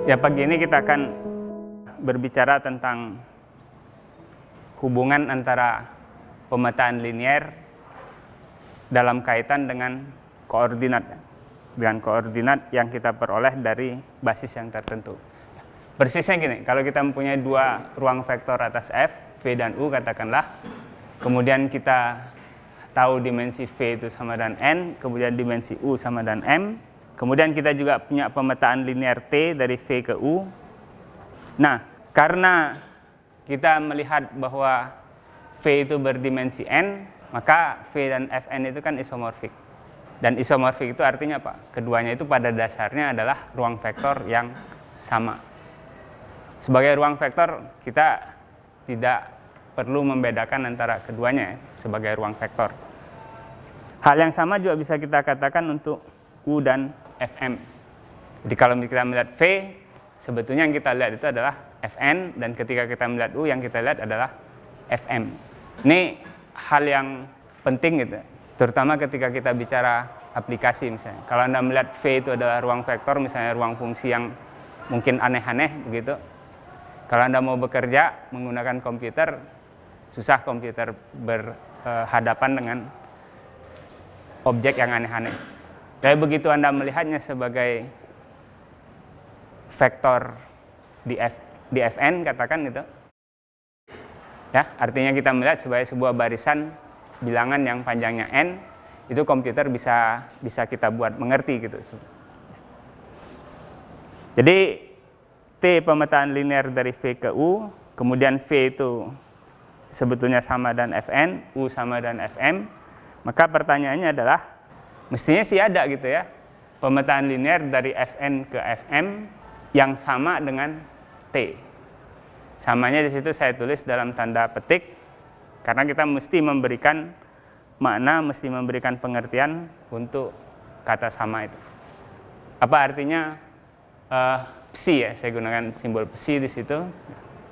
Ya, pagi ini kita akan berbicara tentang hubungan antara pemetaan linear dalam kaitan dengan koordinat yang kita peroleh dari basis yang tertentu. Persisnya gini, kalau kita mempunyai dua ruang vektor atas F, V dan U katakanlah, kemudian kita tahu dimensi V itu sama dengan N, kemudian dimensi U sama dengan M, kemudian kita juga punya pemetaan linear T dari V ke U. Nah, karena kita melihat bahwa V itu berdimensi N, maka V dan Fn itu kan isomorfik. Dan isomorfik itu artinya apa? Keduanya itu pada dasarnya adalah ruang vektor yang sama. Sebagai ruang vektor, kita tidak perlu membedakan antara keduanya sebagai ruang vektor. Hal yang sama juga bisa kita katakan untuk U dan Fm. Jadi kalau kita melihat V, sebetulnya yang kita lihat itu adalah Fn, dan ketika kita melihat U, yang kita lihat adalah Fm. Ini hal yang penting gitu, terutama ketika kita bicara aplikasi misalnya. Kalau Anda melihat V itu adalah ruang vektor, misalnya ruang fungsi yang mungkin aneh-aneh begitu. Kalau Anda mau bekerja menggunakan komputer, susah komputer berhadapan dengan objek yang aneh-aneh. Tapi begitu Anda melihatnya sebagai vektor di Fn, katakan gitu, ya, artinya kita melihat sebagai sebuah barisan bilangan yang panjangnya n, itu komputer bisa kita buat mengerti gitu. Jadi T pemetaan linear dari V ke U, kemudian V itu sebetulnya sama dengan Fn, U sama dengan Fm, maka pertanyaannya adalah, mestinya sih ada gitu ya, pemetaan linear dari Fn ke Fm yang sama dengan T. Samanya di situ saya tulis dalam tanda petik, karena kita mesti memberikan makna, mesti memberikan pengertian untuk kata sama itu. Apa artinya psi ya? Saya gunakan simbol psi di situ.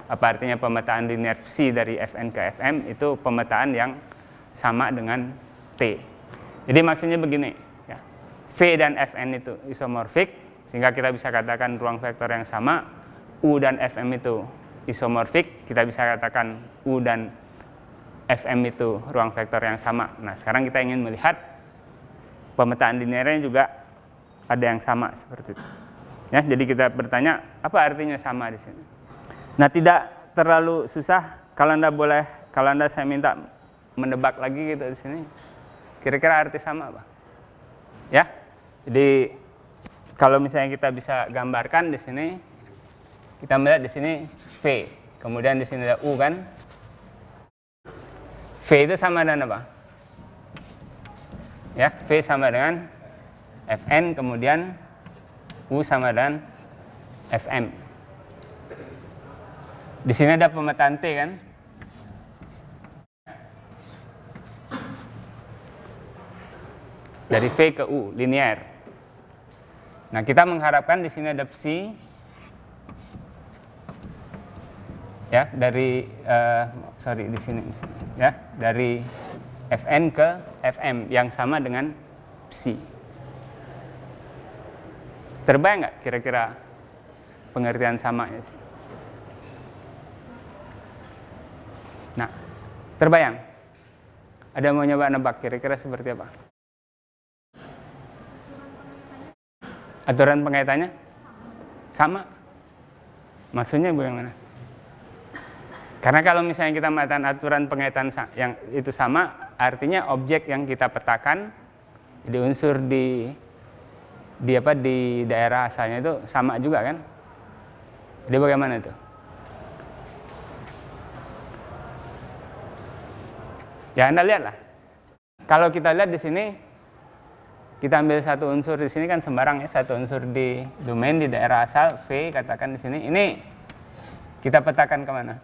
Apa artinya pemetaan linear psi dari Fn ke Fm? Itu pemetaan yang sama dengan T. Jadi maksudnya begini, ya, V dan Fn itu isomorfik, sehingga kita bisa katakan ruang vektor yang sama. U dan Fm itu isomorfik, kita bisa katakan U dan Fm itu ruang vektor yang sama. Nah, sekarang kita ingin melihat pemetaan linearnya juga ada yang sama seperti itu. Ya, jadi kita bertanya, apa artinya sama di sini? Nah, tidak terlalu susah. Kalau Anda saya minta menebak lagi gitu di sini, kira-kira arti sama apa? Ya, jadi kalau misalnya kita bisa gambarkan di sini, kita melihat di sini V, kemudian di sini ada U kan? V itu sama dengan apa? Ya, V sama dengan Fn, kemudian U sama dengan Fm. Di sini ada pemetaan T kan? Dari V ke U, linear. Nah, kita mengharapkan di sini ada psi, ya, dari di sini ya, dari Fn ke Fm yang sama dengan psi. Terbayang nggak kira-kira pengertian samanya sih? Nah, terbayang? Ada mau nyoba nebak kira-kira seperti apa? Aturan pengaitannya sama. Maksudnya bagaimana? Karena kalau misalnya kita mengatakan aturan pengaitan yang itu sama, artinya objek yang kita petakan, jadi unsur di daerah asalnya itu sama juga kan? Jadi bagaimana itu? Ya, Anda lihatlah. Kalau kita lihat di sini, kita ambil satu unsur di sini kan sembarang ya, satu unsur di domain di daerah asal V, katakan di sini. Ini kita petakan kemana?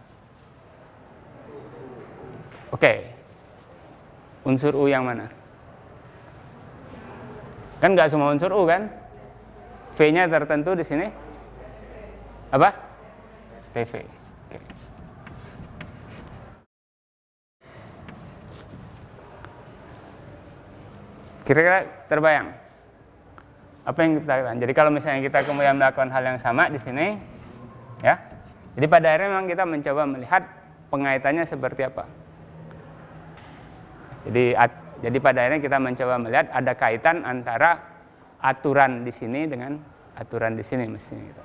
Oke. Unsur U yang mana? Kan nggak semua unsur U kan? V-nya tertentu di sini. Apa? TV. Oke. Kira-kira terbayang? Apa yang kita lakukan? Jadi kalau misalnya kita kemudian melakukan hal yang sama di sini, ya. Jadi pada akhirnya memang kita mencoba melihat pengaitannya seperti apa. Jadi pada akhirnya kita mencoba melihat ada kaitan antara aturan di sini dengan aturan di sini mestinya gitu.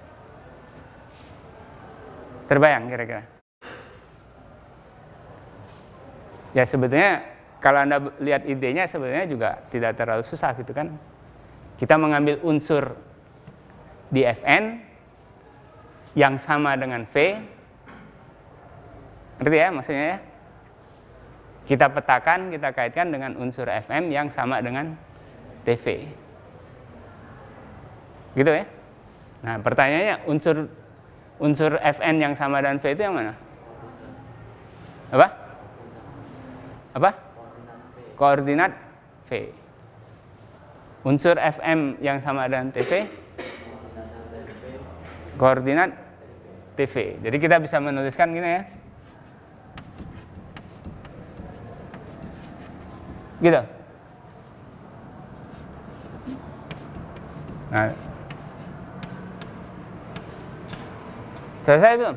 Terbayang kira-kira? Ya sebetulnya kalau Anda lihat idenya sebenarnya juga tidak terlalu susah gitu kan. Kita mengambil unsur di Fn yang sama dengan V. Ngerti ya maksudnya ya? Kita petakan, kita kaitkan dengan unsur Fm yang sama dengan Tv. Gitu ya? Nah pertanyaannya unsur Fn yang sama dengan V itu yang mana? Apa? Koordinat V. Unsur Fm yang sama dengan Tv, koordinat TV. Jadi kita bisa menuliskan gini ya. Gitu. Nah. Selesai belum?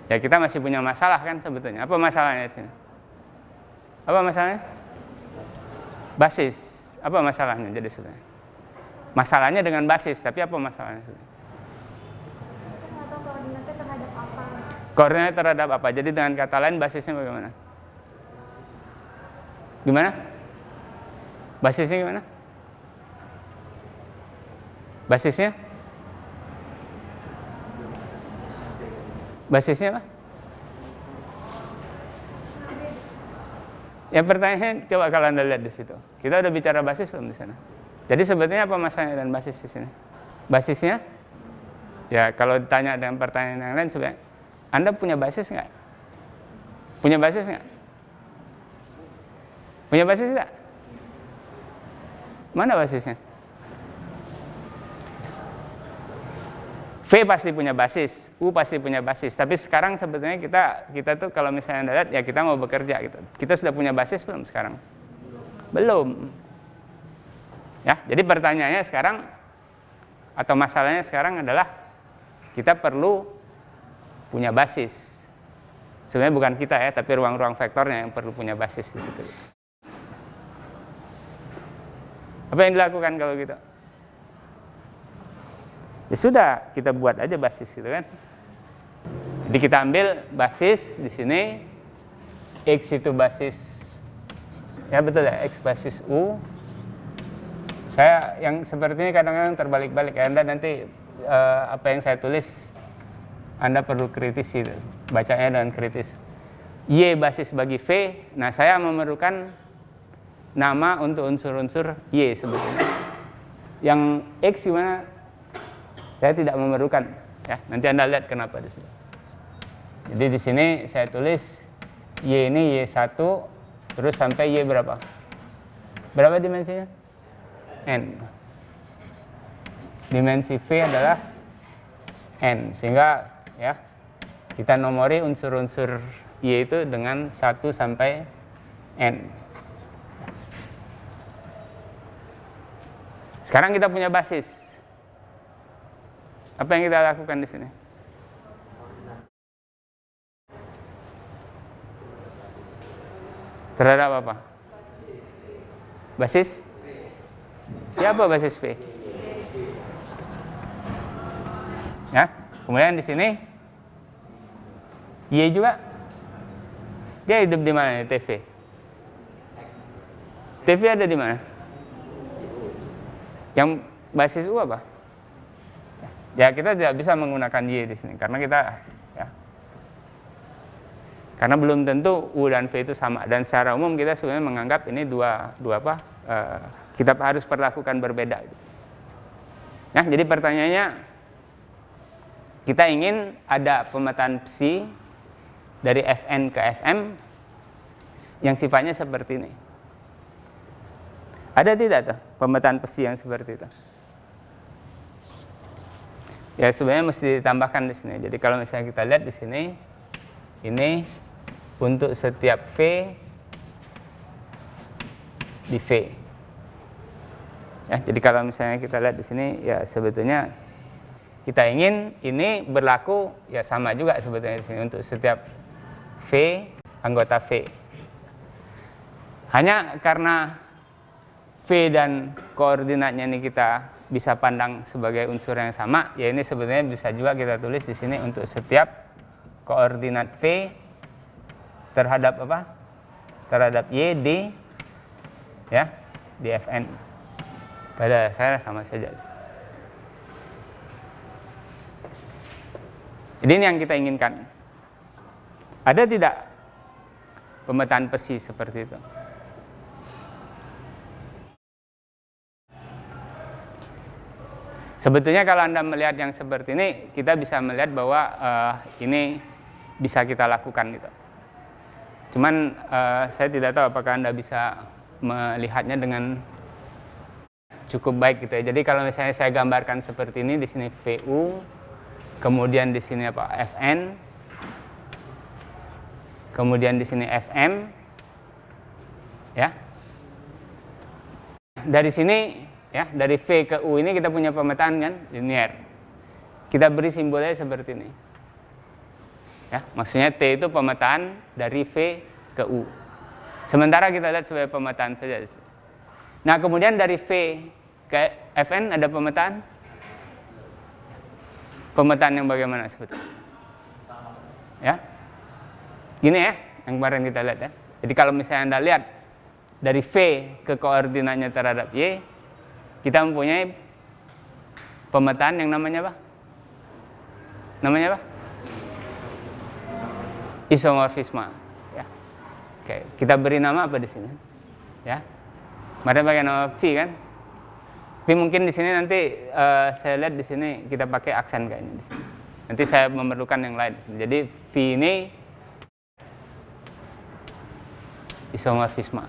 Ya kita masih punya masalah kan sebetulnya. Apa masalahnya di sini? Apa masalahnya? Basis. Apa masalahnya jadi sebenarnya? Masalahnya dengan basis, tapi apa masalahnya sebenarnya? Atau koordinatnya terhadap apa? Koordinat terhadap apa? Jadi dengan kata lain basisnya bagaimana? Gimana? Basisnya gimana? Basisnya? Basisnya apa? Ya pertanyaannya coba kalau Anda lihat di situ. Kita udah bicara basis belum di sana? Jadi sebetulnya apa masalahnya dan basis di sini? Basisnya? Ya kalau ditanya dengan pertanyaan yang lain sebenarnya, Anda punya basis nggak? Punya basis nggak? Punya basis nggak? Mana basisnya? V pasti punya basis, U pasti punya basis. Tapi sekarang sebetulnya kita tuh kalau misalnya Anda lihat ya kita mau bekerja gitu. Kita sudah punya basis belum sekarang? Belum. Ya, jadi pertanyaannya sekarang atau masalahnya sekarang adalah kita perlu punya basis. Sebenarnya bukan kita ya, tapi ruang-ruang vektornya yang perlu punya basis di situ. Apa yang dilakukan kalau gitu? Ya sudah, kita buat aja basis gitu kan. Jadi kita ambil basis di sini, X itu basis, ya betul ya, X basis U. Saya yang seperti ini kadang-kadang terbalik-balik. Anda nanti apa yang saya tulis, Anda perlu kritisi, bacanya dengan kritis. Y basis bagi V, nah saya memerlukan nama untuk unsur-unsur Y sebetulnya. Yang X gimana? Saya tidak memerlukan, ya. Nanti Anda lihat kenapa di sini. Jadi di sini saya tulis Y ini Y1 terus sampai Y berapa? Berapa dimensinya? N. Dimensi V adalah N, sehingga ya kita nomori unsur-unsur Y itu dengan 1 sampai N. Sekarang kita punya basis. Apa yang kita lakukan di sini? Terhadap apa? Basis? Ya apa basis V? Ya, kemudian di sini Y juga. Dia hidup di mana? TV. TV ada di mana? Yang basis U apa? Ya kita tidak bisa menggunakan Y di sini karena kita ya, karena belum tentu U dan V itu sama, dan secara umum kita sebenarnya menganggap ini dua kita harus perlakukan berbeda. Ya, jadi pertanyaannya kita ingin ada pemetaan psi dari Fn ke Fm yang sifatnya seperti ini. Ada tidak tuh pemetaan psi yang seperti itu? Ya sebenarnya mesti ditambahkan di sini. Jadi kalau misalnya kita lihat di sini, ini untuk setiap V di V. Ya, jadi kalau misalnya kita lihat di sini ya sebetulnya kita ingin ini berlaku ya sama juga sebetulnya di sini untuk setiap V, anggota V. Hanya karena V dan koordinatnya ini kita bisa pandang sebagai unsur yang sama, ya ini sebetulnya bisa juga kita tulis di sini untuk setiap koordinat V terhadap apa? Terhadap Y di ya, di Fn. Pada saya sama saja. Jadi ini yang kita inginkan. Ada tidak pemetaan besi seperti itu? Sebetulnya kalau Anda melihat yang seperti ini, kita bisa melihat bahwa ini bisa kita lakukan gitu. Cuman saya tidak tahu apakah Anda bisa melihatnya dengan cukup baik gitu ya. Jadi kalau misalnya saya gambarkan seperti ini, di sini VU, kemudian di sini apa? Fn, kemudian di sini Fm, ya. Dari sini, ya, dari V ke U ini kita punya pemetaan kan, linier. Kita beri simbolnya seperti ini. Ya, maksudnya T itu pemetaan dari V ke U. Sementara kita lihat sebagai pemetaan saja. Nah, kemudian dari V ke Fn ada pemetaan? Pemetaan yang bagaimana sebetulnya? Ya, gini ya, yang kemarin kita lihat ya. Jadi kalau misalnya Anda lihat dari V ke koordinatnya terhadap Y, kita mempunyai pemetaan yang namanya apa? Namanya apa? Isomorfisme. Ya. Oke, kita beri nama apa di sini? Ya, kemarin pakai nama V kan? Tapi mungkin di sini nanti saya lihat di sini kita pakai aksen kayaknya di sini. Nanti saya memerlukan yang lain. Jadi V ini isomorfisme.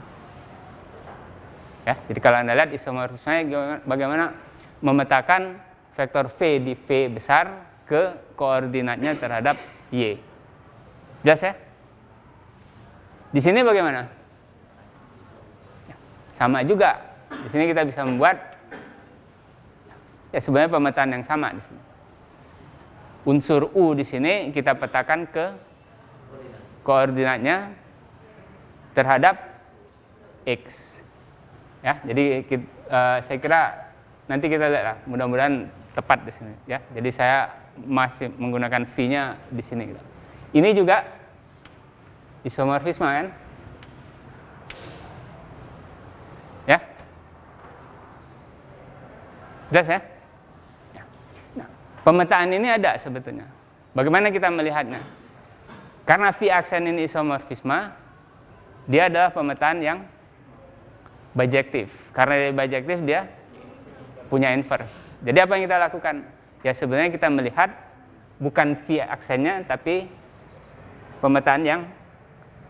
Ya, jadi kalau Anda lihat isomorfisme bagaimana memetakan vektor V di V besar ke koordinatnya terhadap Y. Jelas ya? Di sini bagaimana? Ya, sama juga. Di sini kita bisa membuat ya sebenarnya pemetaan yang sama di sini. Unsur U di sini kita petakan ke koordinatnya terhadap X. Ya, jadi saya kira nanti kita lihat lah, mudah-mudahan tepat di sini ya. Jadi saya masih menggunakan V-nya di sini gitu. Ini juga isomorfisme kan? Ya. Jelas ya? Nah, pemetaan ini ada sebetulnya. Bagaimana kita melihatnya? Karena V aksen ini isomorfisme, dia adalah pemetaan yang bijektif. Karena dia bijektif, dia punya inverse. Jadi apa yang kita lakukan? Ya sebenarnya kita melihat bukan V aksennya, tapi pemetaan yang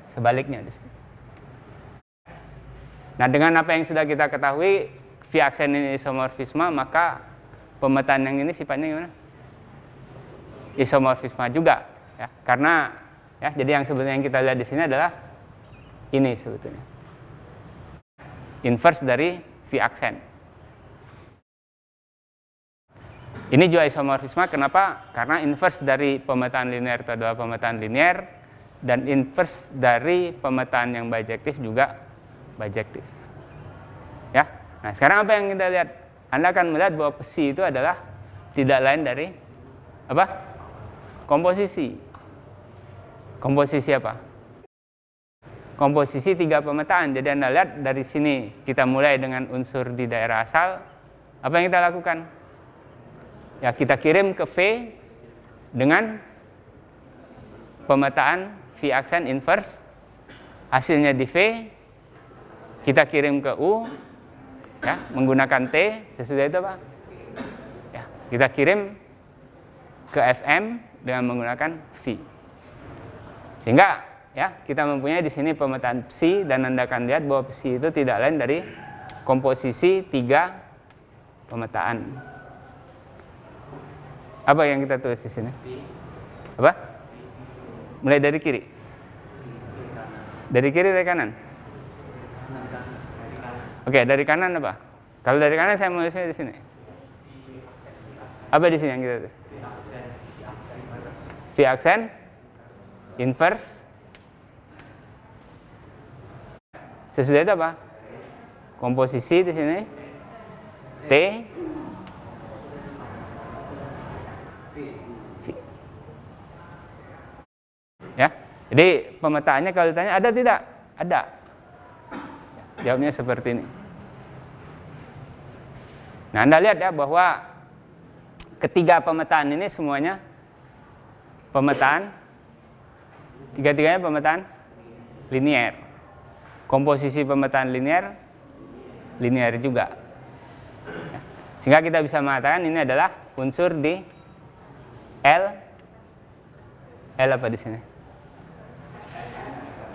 sebaliknya di sini. Nah, dengan apa yang sudah kita ketahui, V aksen ini isomorfisme, maka pemetaan yang ini sifatnya gimana? Isomorfisme juga, ya. Karena ya, jadi yang sebenarnya yang kita lihat di sini adalah ini sebetulnya. Inverse dari V aksen. Ini juga isomorfisme, kenapa? Karena inverse dari pemetaan linear itu adalah pemetaan linear, dan inverse dari pemetaan yang bijektif juga bijektif. Ya. Nah, sekarang apa yang kita lihat? Anda akan melihat bahwa besi itu adalah tidak lain dari apa? Komposisi. Komposisi apa? Komposisi tiga pemetaan. Jadi Anda lihat dari sini kita mulai dengan unsur di daerah asal. Apa yang kita lakukan? Ya, kita kirim ke V dengan pemetaan V aksen inverse. Hasilnya di V kita kirim ke U ya, menggunakan T. Sesudah itu apa? Ya, kita kirim ke Fm dengan menggunakan V. Sehingga ya, kita mempunyai di sini pemetaan psi, dan Anda akan lihat bahwa psi itu tidak lain dari komposisi tiga pemetaan. Apa yang kita tulis di sini? Apa? Mulai dari kiri. Dari kiri dari kanan. Oke, dari kanan apa? Kalau dari kanan saya menulisnya di sini. Apa di sini yang kita tulis? V aksen inverse. Sesudah itu apa? Komposisi di sini T V. Ya. Jadi pemetaannya kalau ditanya ada tidak? Ada. Jawabnya seperti ini. Nah, Anda lihat ya bahwa ketiga pemetaan ini semuanya pemetaan, tiga-tiganya pemetaan linier. Komposisi pemetaan linier, linier juga. Ya. Sehingga kita bisa mengatakan ini adalah unsur di L apa di sini?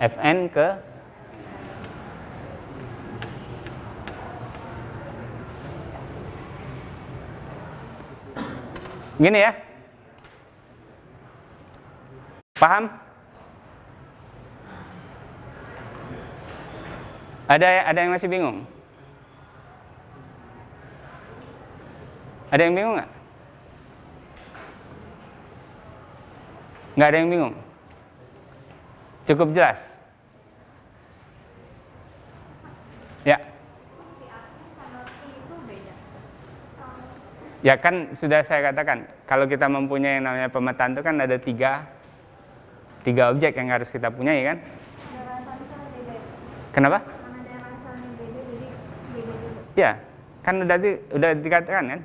Fn ke gini ya. Paham? Ada yang masih bingung? Ada yang bingung nggak? Nggak ada yang bingung? Cukup jelas? Ya. Ya kan sudah saya katakan, kalau kita mempunyai yang namanya pemetaan itu kan ada tiga objek yang harus kita punyai kan? Kenapa? Ya, kan udah dikatakan kan?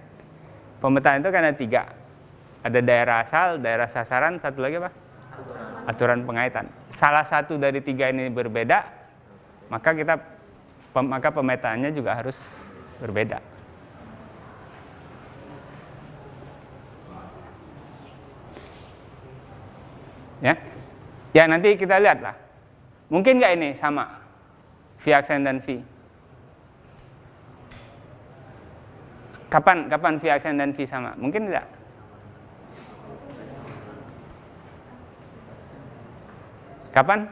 Pemetaan itu kan ada tiga. Ada daerah asal, daerah sasaran, satu lagi apa? Aturan pengaitan. Salah satu dari tiga ini berbeda, maka pemetaannya juga harus berbeda. Ya nanti kita lihat lah. Mungkin nggak ini sama V aksen dan V? Kapan V aksen dan V sama? Mungkin tidak. Kapan?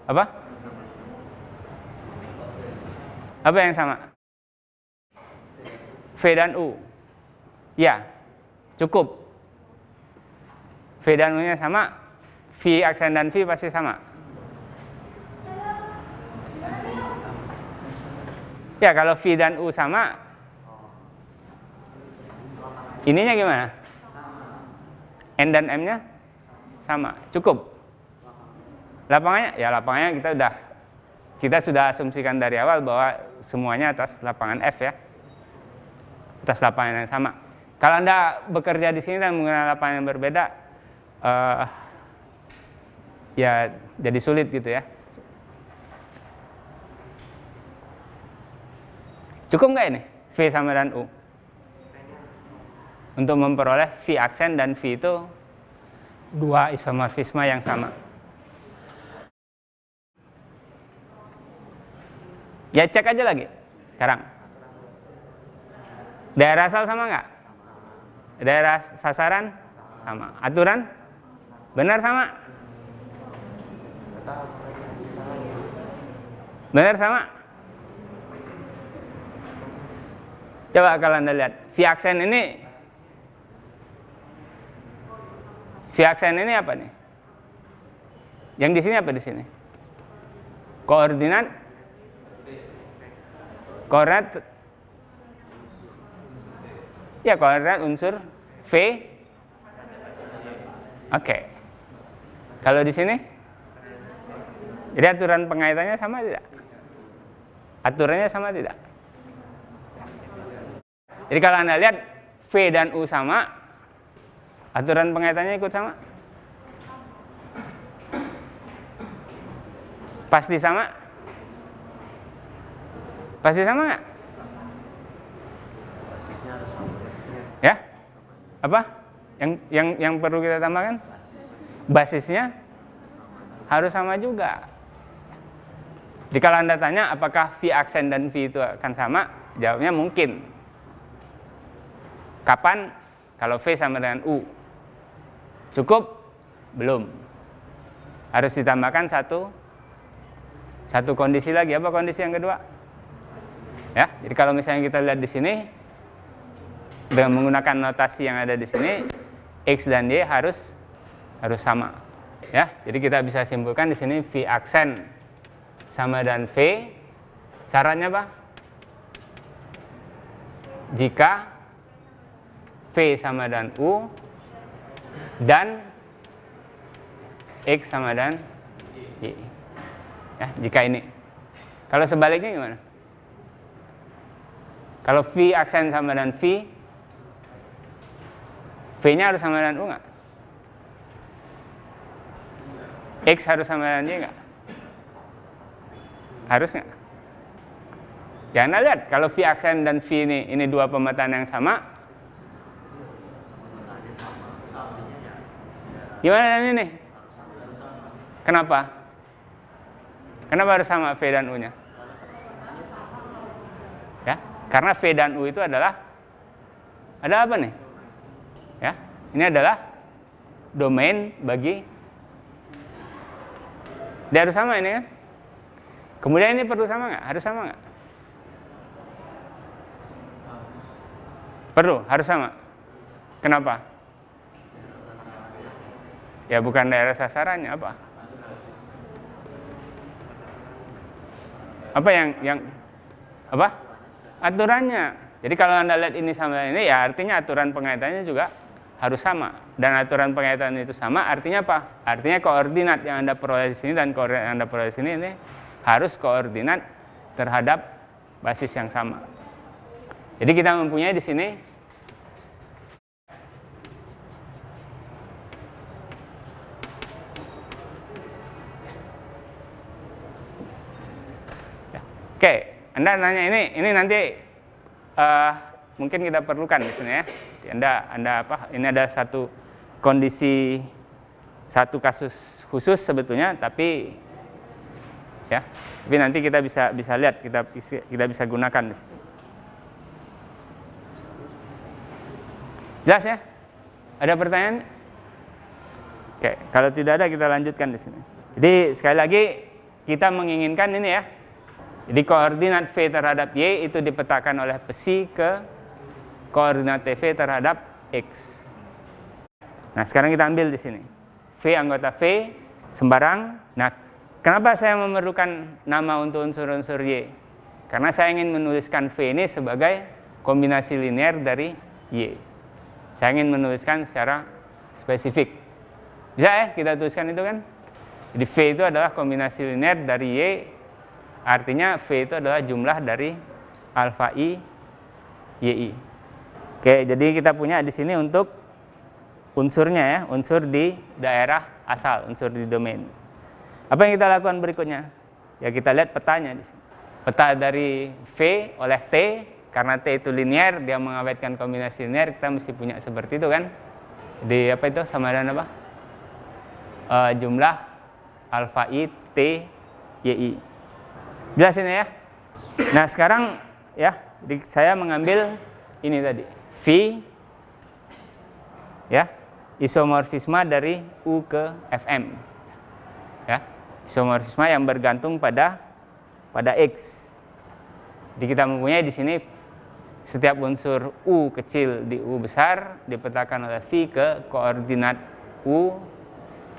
Apa? Apa yang sama? V dan U. Ya, cukup. V dan U-nya sama, V aksen dan V pasti sama. Ya, kalau V dan U sama, ininya gimana? N dan M-nya sama, cukup. Lapangannya? Ya, lapangannya kita sudah asumsikan dari awal bahwa semuanya atas lapangan F ya. Atas lapangan yang sama. Kalau Anda bekerja di sini dan menggunakan lapangan yang berbeda, ya jadi sulit gitu ya. Cukup nggak ini V sama dan U untuk memperoleh V aksen dan V itu dua isomorfisme yang sama? Ya cek aja lagi sekarang. Daerah asal sama nggak? Daerah sasaran sama. Aturan benar sama? Benar sama? Coba kalau Anda lihat V aksen ini apa nih? Yang di sini apa di sini? Koordinat ya, koordinat unsur V. Oke. Kalau di sini, jadi aturan pengaitannya sama tidak? Aturannya sama tidak? Jadi kalau Anda lihat V dan U sama, aturan pengaitannya ikut sama? Pasti sama? Pasti sama nggak? Basisnya harus sama. Ya? Apa? Yang perlu kita tambahkan? Basisnya harus sama juga. Jadi kalau Anda tanya apakah V aksen dan V itu akan sama, jawabnya mungkin. Kapan? Kalau V sama dengan U. Cukup? Belum. Harus ditambahkan satu kondisi lagi. Apa kondisi yang kedua? Ya, jadi kalau misalnya kita lihat di sini dengan menggunakan notasi yang ada di sini, X dan Y harus sama. Ya, jadi kita bisa simpulkan di sini V aksen sama dengan V. Syaratnya apa? Jika V sama dengan U dan X sama dengan Y. Ya, jika ini. Kalau sebaliknya gimana? Kalau V aksen sama dengan V, V-nya harus sama dengan U nggak? X harus sama dengan Y nggak? Harus nggak? Ya, Anda lihat, kalau V aksen dan V ini dua pemetaan yang sama. Gimana dan ini? Kenapa? Kenapa harus sama V dan U-nya? Ya, karena V dan U itu adalah apa nih? Ya, ini adalah domain bagi dia harus sama ini kan? Kemudian ini perlu sama nggak? Harus sama nggak? Perlu, harus sama. Kenapa? Ya bukan daerah sasarannya, apa? Apa yang apa? Aturannya. Jadi kalau Anda lihat ini sama ini, ya artinya aturan pengaitannya juga harus sama. Dan aturan pengaitan itu sama, artinya apa? Artinya koordinat yang Anda peroleh di sini dan koordinat yang Anda peroleh di sini ini harus koordinat terhadap basis yang sama. Jadi kita mempunyai di sini oke, Anda nanya ini nanti mungkin kita perlukan di sini ya. Anda apa? Ini ada satu kondisi, satu kasus khusus sebetulnya, tapi ya, tapi nanti kita bisa lihat, kita bisa gunakan di sini. Jelas ya? Ada pertanyaan? Oke, kalau tidak ada kita lanjutkan di sini. Jadi sekali lagi kita menginginkan ini ya. Jadi koordinat V terhadap Y itu dipetakan oleh psi ke koordinat TV terhadap X. Nah, sekarang kita ambil di sini. V anggota V sembarang. Nah, kenapa saya memerlukan nama untuk unsur-unsur Y? Karena saya ingin menuliskan V ini sebagai kombinasi linear dari Y. Saya ingin menuliskan secara spesifik. Bisa ya kita tuliskan itu kan? Jadi V itu adalah kombinasi linear dari Y. Artinya V itu adalah jumlah dari alfa I, YI. Oke, jadi kita punya di sini untuk unsurnya ya, unsur di daerah asal, unsur di domain. Apa yang kita lakukan berikutnya? Ya kita lihat petanya di sini. Peta dari V oleh T, karena T itu linear, dia mengawetkan kombinasi linear, kita mesti punya seperti itu kan? Jadi apa itu sama dengan apa? Jumlah alfa I, T, YI. Jelas ini ya? Nah sekarang ya, saya mengambil ini tadi. V ya, isomorfisme dari U ke Fm ya, isomorfisme yang bergantung pada X. Jadi kita mempunyai di sini setiap unsur U kecil di U besar dipetakan oleh V ke koordinat U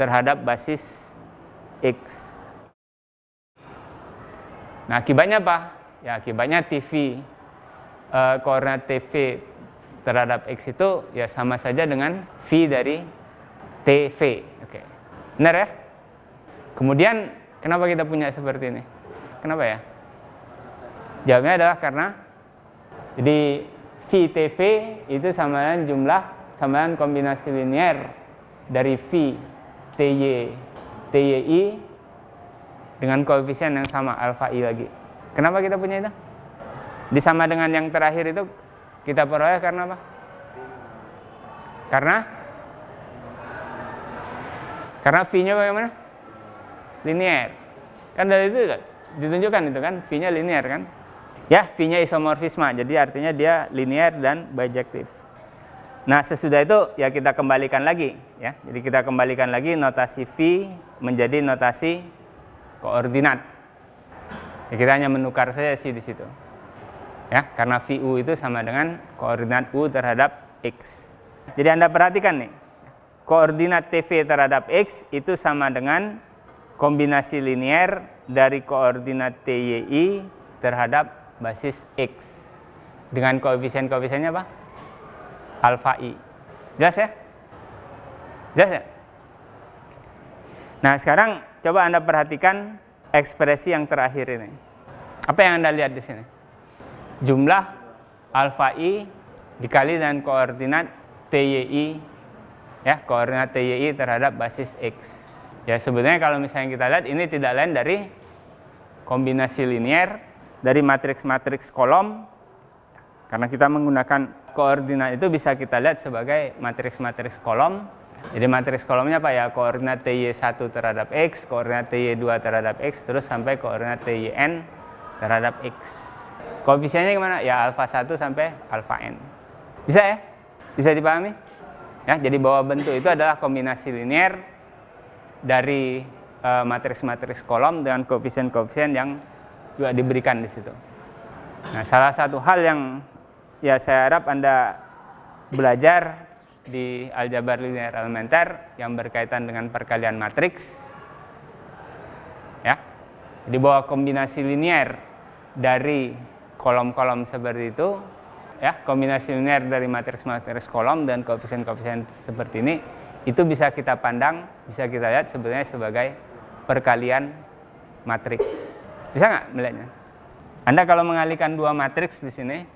terhadap basis X. Nah akibatnya apa? Ya akibatnya TV koordinat TV terhadap X itu ya sama saja dengan V dari TV. Oke. Benar ya? Kemudian kenapa kita punya seperti ini? Kenapa ya? Jawabnya adalah karena jadi VTV itu sama dengan jumlah, sama dengan kombinasi linear dari V TY TYI dengan koefisien yang sama alfa I lagi. Kenapa kita punya itu? Disama dengan yang terakhir itu kita peroleh karena apa? Karena V-nya bagaimana? Linear. Kan dari itu ditunjukkan itu kan, V-nya linear kan? Ya, V-nya isomorfisme, jadi artinya dia linear dan bijektif. Nah, sesudah itu ya kita kembalikan lagi ya. Jadi kita kembalikan lagi notasi V menjadi notasi koordinat. Ya, kita hanya menukar saja sih di situ. Ya, karena VU itu sama dengan koordinat U terhadap X. Jadi Anda perhatikan nih, koordinat TV terhadap X itu sama dengan kombinasi linier dari koordinat TYI terhadap basis X. Dengan koefisien-koefisiennya apa? Alfa I. Jelas ya? Jelas ya? Nah, sekarang coba Anda perhatikan ekspresi yang terakhir ini. Apa yang Anda lihat di sini? Jumlah alfa I dikali dengan koordinat TYI, ya, koordinat TYI terhadap basis X. Ya, sebetulnya kalau misalnya kita lihat ini tidak lain dari kombinasi linier dari matriks-matriks kolom. Karena kita menggunakan koordinat itu bisa kita lihat sebagai matriks-matriks kolom. Jadi matriks kolomnya apa ya? Koordinat TY1 terhadap X, koordinat TY2 terhadap X, terus sampai koordinat TYN terhadap X. Koefisiennya gimana? Ya alfa 1 sampai alfa n. Bisa ya? Bisa dipahami? Ya, jadi bahwa bentuk itu adalah kombinasi linier dari matriks-matriks kolom dengan koefisien-koefisien yang juga diberikan di situ. Nah, salah satu hal yang ya saya harap Anda belajar di aljabar linear elementer yang berkaitan dengan perkalian matriks, ya. Jadi bahwa kombinasi linier dari kolom-kolom seperti itu, ya, kombinasi linier dari matriks-matriks kolom dan koefisien-koefisien seperti ini, itu bisa kita pandang, bisa kita lihat sebenarnya sebagai perkalian matriks. Bisa nggak melihatnya? Anda kalau mengalihkan dua matriks di sini,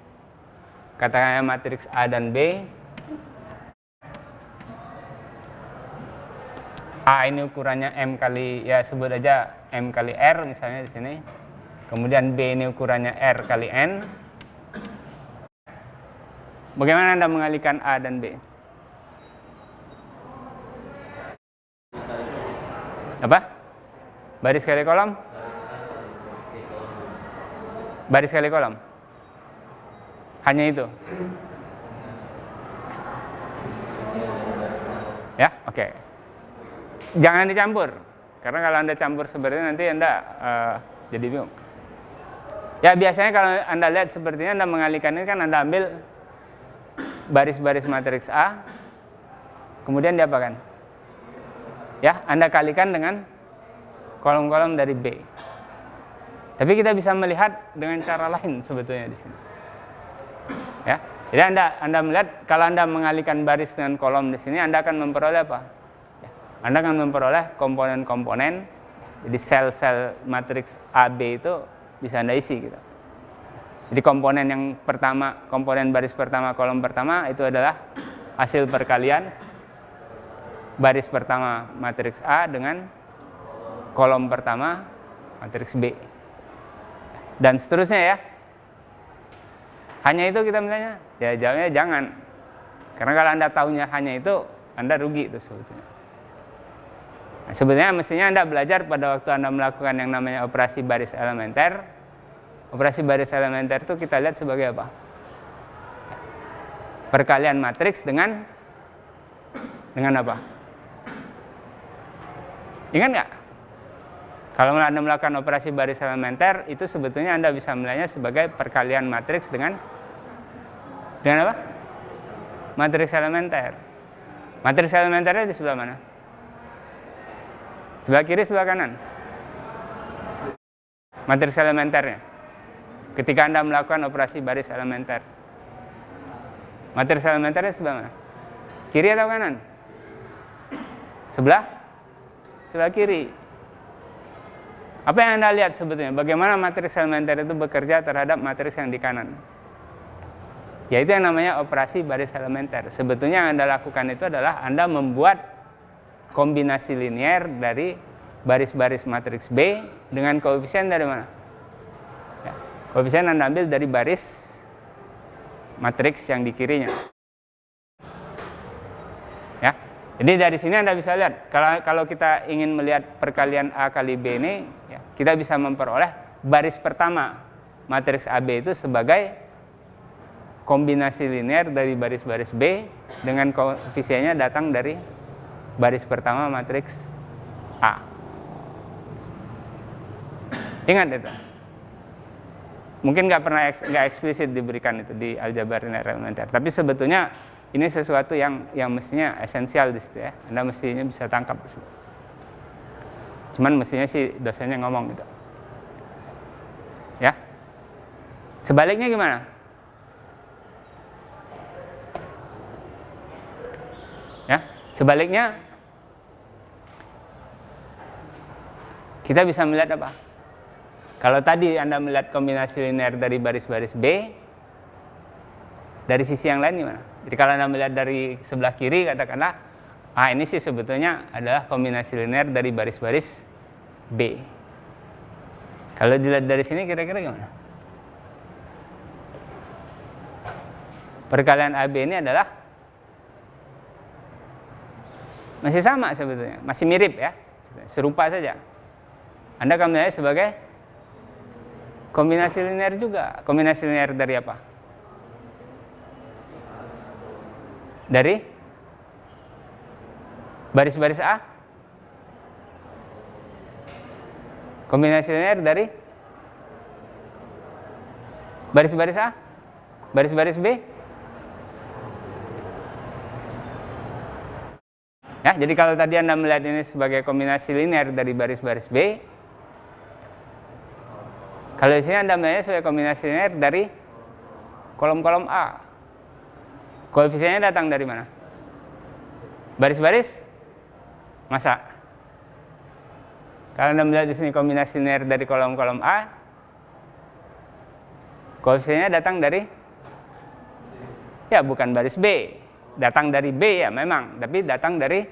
katakanlah matriks A dan B. A ini ukurannya M kali, ya sebut aja M kali R misalnya di sini. Kemudian B ini ukurannya R kali N. Bagaimana Anda mengalihkan A dan B? Apa? Baris kali kolom? Baris kali kolom? Hanya itu? Ya, oke. Jangan dicampur. Karena kalau Anda campur seperti ini nanti Anda jadi bingung. Ya biasanya kalau Anda lihat sepertinya Anda mengalihkan ini kan Anda ambil baris-baris matriks A, kemudian diapakan? Ya, Anda kalikan dengan kolom-kolom dari B. Tapi kita bisa melihat dengan cara lain sebetulnya di sini. Ya, jadi Anda melihat kalau Anda mengalihkan baris dengan kolom di sini, Anda akan memperoleh apa? Ya, Anda akan memperoleh komponen-komponen. Jadi sel-sel matriks AB itu bisa Anda isi gitu. Jadi komponen yang pertama, komponen baris pertama, kolom pertama itu adalah hasil perkalian baris pertama matriks A dengan kolom pertama matriks B. Dan seterusnya ya. Hanya itu kita misalnya? Ya jawabnya jangan. Karena kalau Anda tahunya hanya itu, Anda rugi itu sebetulnya. Nah, sebenarnya mestinya Anda belajar pada waktu Anda melakukan yang namanya operasi baris elementer. Operasi baris elementer itu kita lihat sebagai apa? Perkalian matriks dengan apa? Ingat nggak? Kalau Anda melakukan operasi baris elementer, itu sebetulnya Anda bisa melihatnya sebagai perkalian matriks dengan apa? Matriks elementer. Matriks elementernya di sebelah mana? Sebelah kiri, sebelah kanan? Matriks elementernya. Ketika Anda melakukan operasi baris elementer. Matriks elementernya sebelah mana? Kiri atau kanan? Sebelah kiri. Apa yang Anda lihat sebetulnya? Bagaimana matriks elementer itu bekerja terhadap matriks yang di kanan? Yaitu yang namanya operasi baris elementer. Sebetulnya yang Anda lakukan itu adalah Anda membuat kombinasi linier dari baris-baris matriks B dengan koefisien dari mana? Ya, koefisien Anda ambil dari baris matriks yang di kirinya. Ya, jadi dari sini Anda bisa lihat kalau kita ingin melihat perkalian A kali B ini, ya, kita bisa memperoleh baris pertama matriks AB itu sebagai kombinasi linier dari baris-baris B dengan koefisiennya datang dari baris pertama matriks A. Ingat itu. Mungkin nggak eksplisit diberikan itu di aljabar linear elementer, tapi sebetulnya ini sesuatu yang mestinya esensial di situ ya. Anda mestinya bisa tangkap di situ. Cuman mestinya sih dosennya ngomong gitu. Ya. Sebaliknya gimana? Ya, sebaliknya kita bisa melihat apa? Kalau tadi Anda melihat kombinasi linear dari baris-baris B, dari sisi yang lain gimana? Jadi kalau Anda melihat dari sebelah kiri, katakanlah, ini sih sebetulnya adalah kombinasi linear dari baris-baris B. Kalau dilihat dari sini kira-kira gimana? Perkalian AB ini adalah masih sama sebetulnya, masih mirip ya, serupa saja. Anda akan melihat sebagai kombinasi linear juga. Kombinasi linear dari apa? Dari baris-baris A. Kombinasi linear dari baris-baris A, baris-baris B. Ya, jadi kalau tadi Anda melihat ini sebagai kombinasi linear dari baris-baris B, kalau di sini Anda melihatnya sebagai kombinasi linear dari kolom-kolom A. Koefisiennya datang dari mana? Baris-baris masa. Kalau Anda melihat di sini kombinasi linear dari kolom-kolom A, koefisiennya datang dari, ya bukan baris B, datang dari B ya memang, tapi datang dari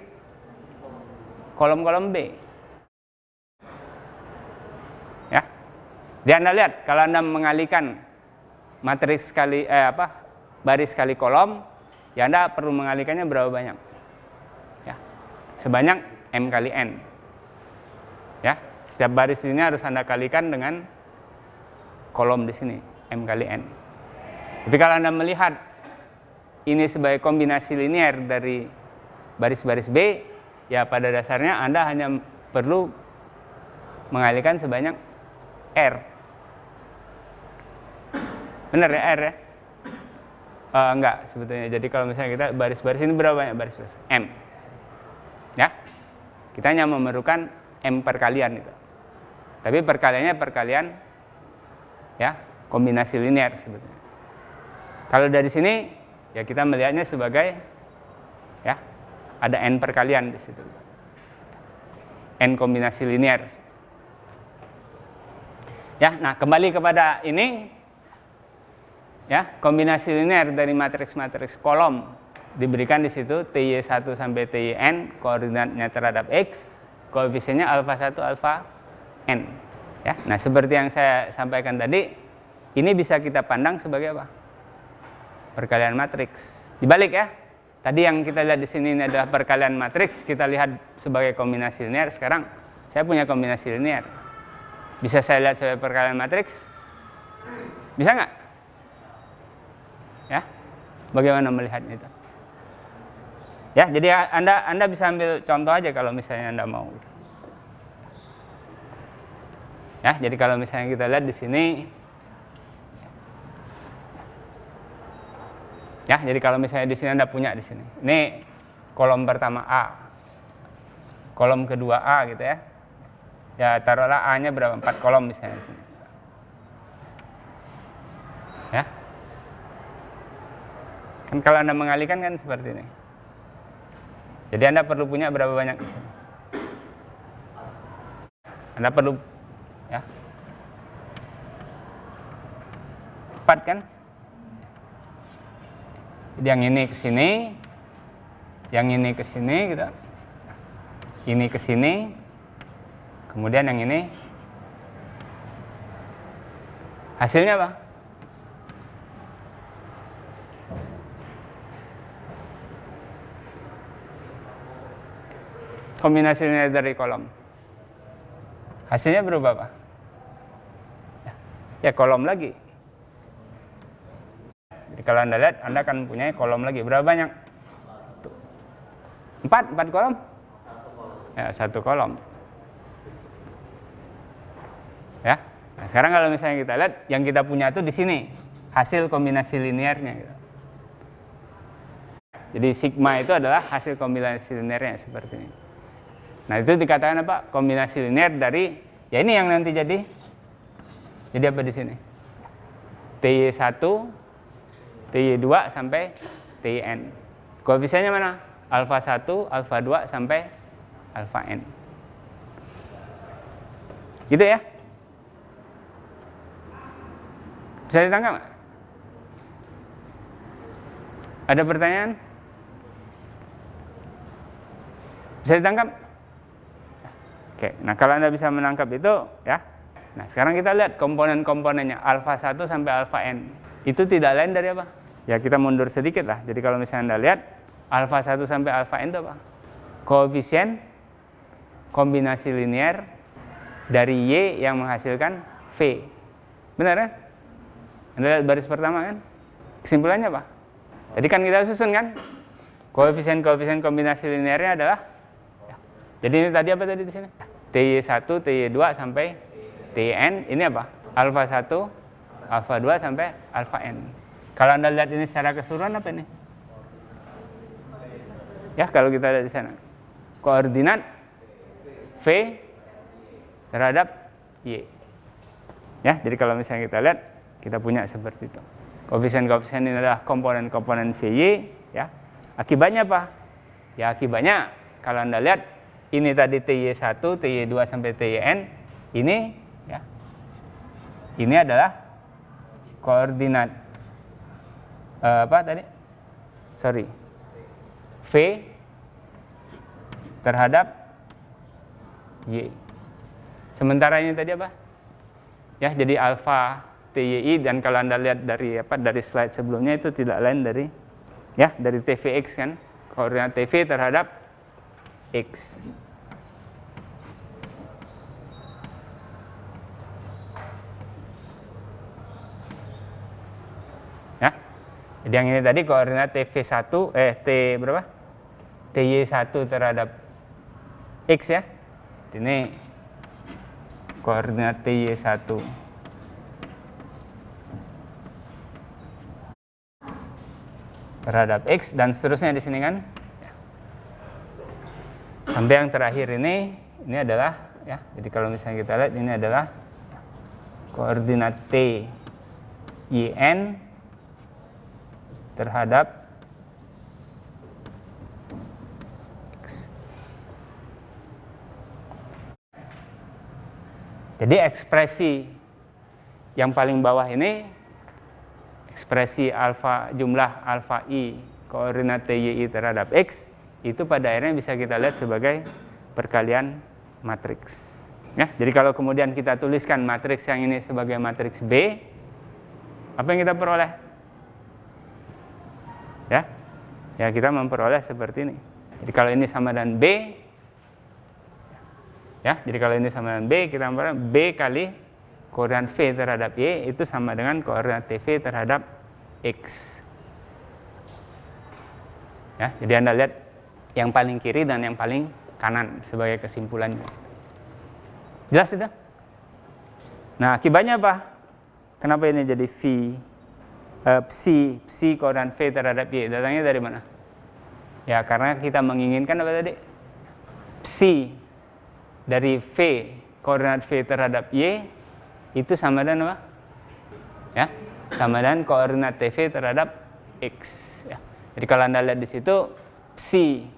kolom-kolom B. Ya, jadi Anda lihat kalau Anda mengalihkan matriks kali baris kali kolom, ya Anda perlu mengalihkannya berapa banyak? Ya, sebanyak M kali N. Ya, setiap baris ini harus Anda kalikan dengan kolom di sini, M kali N. Tapi kalau Anda melihat ini sebagai kombinasi linear dari baris-baris B, ya pada dasarnya Anda hanya perlu mengalihkan sebanyak R. Benar ya R ya? Enggak sebetulnya. Jadi kalau misalnya kita baris-baris ini berapa banyak baris-baris? M. Ya, kita hanya memerlukan M perkalian itu. Tapi perkaliannya perkalian ya kombinasi linear sebetulnya. Kalau dari sini ya kita melihatnya sebagai ya ada N perkalian di situ. N kombinasi linear. Ya, nah kembali kepada ini ya, kombinasi linear dari matriks-matriks kolom diberikan di situ TY1 sampai TYN, koordinatnya terhadap X, koefisiennya alfa 1 alfa N. Ya, nah seperti yang saya sampaikan tadi, ini bisa kita pandang sebagai apa? Perkalian matriks. Dibalik ya. Tadi yang kita lihat di sini ini adalah perkalian matriks, kita lihat sebagai kombinasi linear. Sekarang saya punya kombinasi linear. Bisa saya lihat sebagai perkalian matriks? Bisa nggak? Ya, bagaimana melihatnya itu? Ya, jadi Anda bisa ambil contoh aja kalau misalnya Anda mau. Ya, jadi kalau misalnya kita lihat di sini, ya, jadi kalau misalnya di sini Anda punya di sini, ini kolom pertama A, kolom kedua A gitu ya. Ya taruhlah A-nya berapa? 4 kolom misalnya di sini. Ya. Kan kalau Anda mengalihkan kan seperti ini. Jadi Anda perlu punya berapa banyak di sini? Anda perlu ya 4 kan? Jadi yang ini ke sini, yang ini ke sini gitu. Ini ke sini. Kemudian yang ini hasilnya apa? Kombinasi linear dari kolom. Hasilnya berubah apa? Ya kolom lagi. Jadi kalau Anda lihat, Anda akan punya kolom lagi. Berapa banyak? 4 kolom? Ya, 1 kolom. Ya. Nah, sekarang kalau misalnya kita lihat yang kita punya itu di sini hasil kombinasi linearnya gitu. Jadi sigma itu adalah hasil kombinasi linearnya seperti ini. Nah, itu dikatakan apa? Kombinasi linear dari, ya ini yang nanti jadi apa di sini? TY1, TY2 sampai TYN. Koefisiennya mana? Alfa 1, alfa 2 sampai alfa n. Gitu ya? Bisa ditangkap nggak? Ada pertanyaan? Bisa ditangkap? Oke, nah kalau Anda bisa menangkap itu, ya. Nah, sekarang kita lihat komponen-komponennya alfa 1 sampai alfa n. Itu tidak lain dari apa? Ya, kita mundur sedikit lah. Jadi kalau misalnya Anda lihat alfa 1 sampai alfa n itu apa? Koefisien kombinasi linear dari Y yang menghasilkan V. Benar kan? Anda lihat baris pertama kan? Kesimpulannya apa? Tadi kan kita susun kan? Koefisien kombinasi linearnya adalah, ya. Jadi ini tadi apa tadi di sini? TY1, TY2 sampai TN, ini apa? Alfa 1, alfa 2 sampai alfa n. Kalau Anda lihat ini secara keseluruhan apa ini? Ya, kalau kita lihat di sana. Koordinat V terhadap Y. Ya, jadi kalau misalnya kita lihat, kita punya seperti itu. Koefisien-koefisien ini adalah komponen-komponen VY, ya. Akibatnya apa? Ya, akibatnya kalau Anda lihat ini tadi TY1, TY2 sampai TYN, ini ya. Ini adalah koordinat apa tadi? Sorry. V terhadap Y. Sementara ini tadi apa? Ya, jadi alfa TYI, dan kalau Anda lihat dari slide sebelumnya itu tidak lain dari dari TVX kan, koordinat TV terhadap X. Ya. Jadi yang ini tadi koordinat TV1 T berapa? TY1 terhadap X ya. Ini koordinat TY1 terhadap X, dan seterusnya di sini kan. Sampai yang terakhir ini adalah ya. Jadi kalau misalnya kita lihat ini adalah koordinat T YN terhadap X. Jadi ekspresi yang paling bawah ini, ekspresi jumlah alfa I koordinat TYI terhadap X, itu pada akhirnya bisa kita lihat sebagai perkalian matriks. Ya, jadi kalau kemudian kita tuliskan matriks yang ini sebagai matriks B, apa yang kita peroleh? Ya kita memperoleh seperti ini. Jadi kalau ini sama dengan B, ya, jadi kalau ini sama dengan B, kita memperoleh B kali koordinat V terhadap Y itu sama dengan koordinat TV terhadap X. Ya, jadi Anda lihat yang paling kiri dan yang paling kanan sebagai kesimpulannya. Jelas itu? Nah, akibatnya apa? Kenapa ini jadi psi koordinat V terhadap Y? Datangnya dari mana? Ya, karena kita menginginkan apa tadi? Psi dari V koordinat V terhadap Y itu sama dengan apa? Ya, sama dengan koordinat TV terhadap X. Ya. Jadi kalau Anda lihat di situ, psi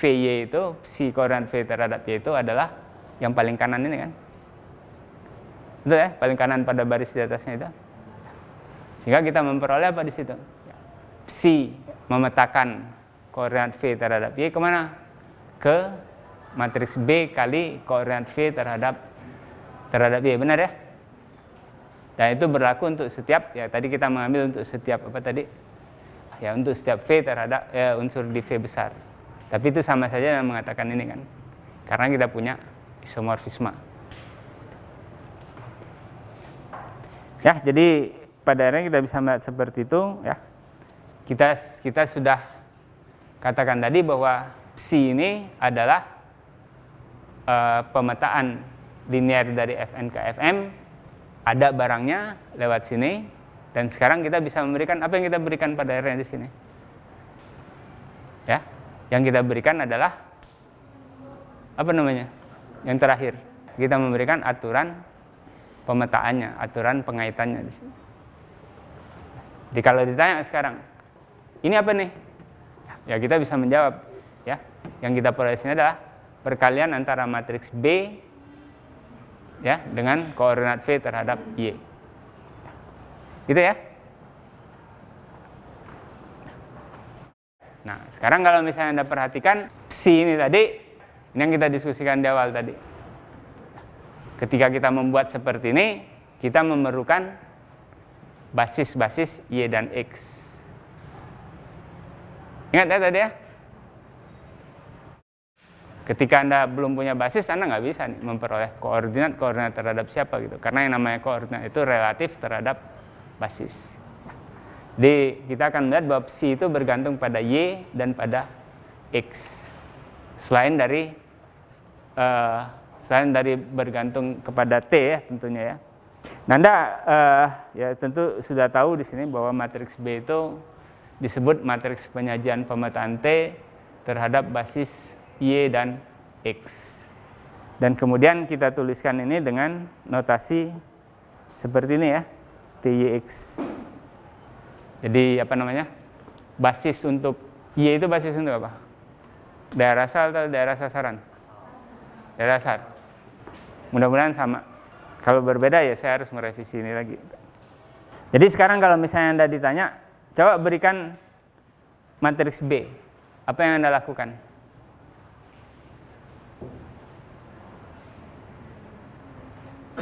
VY itu, psi koordinat V terhadap Y itu adalah yang paling kanan ini kan. Betul ya, paling kanan pada baris di atasnya itu. Sehingga kita memperoleh apa di situ? Psi memetakan koordinat V terhadap Y kemana? Ke matriks B kali koordinat V terhadap Y, benar ya? Dan itu berlaku untuk setiap, ya tadi kita mengambil untuk setiap apa tadi? Ya untuk setiap V terhadap unsur di V besar. Tapi itu sama saja dengan mengatakan ini kan. Karena kita punya isomorfisme. Ya, jadi pada akhirnya kita bisa melihat seperti itu ya. Kita sudah katakan tadi bahwa psi ini adalah pemetaan linear dari Fn ke Fm ada barangnya lewat sini, dan sekarang kita bisa memberikan apa yang kita berikan pada R di sini. Ya, yang kita berikan adalah apa namanya? Yang terakhir, kita memberikan aturan pemetaannya, aturan pengaitannya di sini. Jadi kalau ditanya sekarang, ini apa nih? Ya kita bisa menjawab, ya. Yang kita peroleh di sini adalah perkalian antara matriks B, ya, dengan koordinat V terhadap Y. Gitu ya. Nah, sekarang kalau misalnya Anda perhatikan psi ini tadi, ini yang kita diskusikan di awal tadi. Ketika kita membuat seperti ini, kita memerlukan basis-basis Y dan X. Ingat ya tadi ya? Ketika Anda belum punya basis, Anda nggak bisa nih memperoleh koordinat terhadap siapa gitu. Karena yang namanya koordinat itu relatif terhadap basis. Jadi kita akan melihat bahwa psi itu bergantung pada Y dan pada X. Selain dari bergantung kepada T ya tentunya ya. Nah, Anda ya tentu sudah tahu di sini bahwa matriks B itu disebut matriks penyajian pemetaan T terhadap basis Y dan X. Dan kemudian kita tuliskan ini dengan notasi seperti ini ya, TYX. Jadi apa namanya? Basis untuk Y itu basis untuk apa? Daerah asal atau daerah sasaran? Daerah asal. Mudah-mudahan sama. Kalau berbeda ya saya harus merevisi ini lagi. Jadi sekarang kalau misalnya Anda ditanya, coba berikan matriks B. Apa yang Anda lakukan?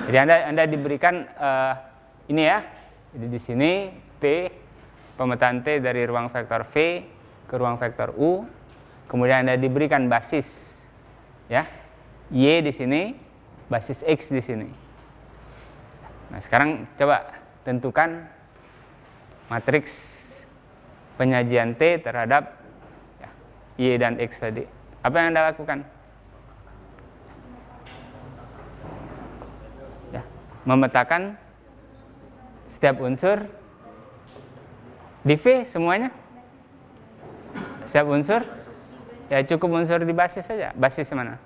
Jadi Anda diberikan ini ya. Jadi di sini T, pemetaan T dari ruang vektor V ke ruang vektor U. Kemudian Anda diberikan basis ya. Y di sini, basis X di sini. Nah, sekarang coba tentukan matriks penyajian T terhadap ya, Y dan X tadi. Apa yang Anda lakukan? Ya, memetakan setiap unsur di V semuanya. Setiap unsur, ya cukup unsur di basis saja. Basis mana?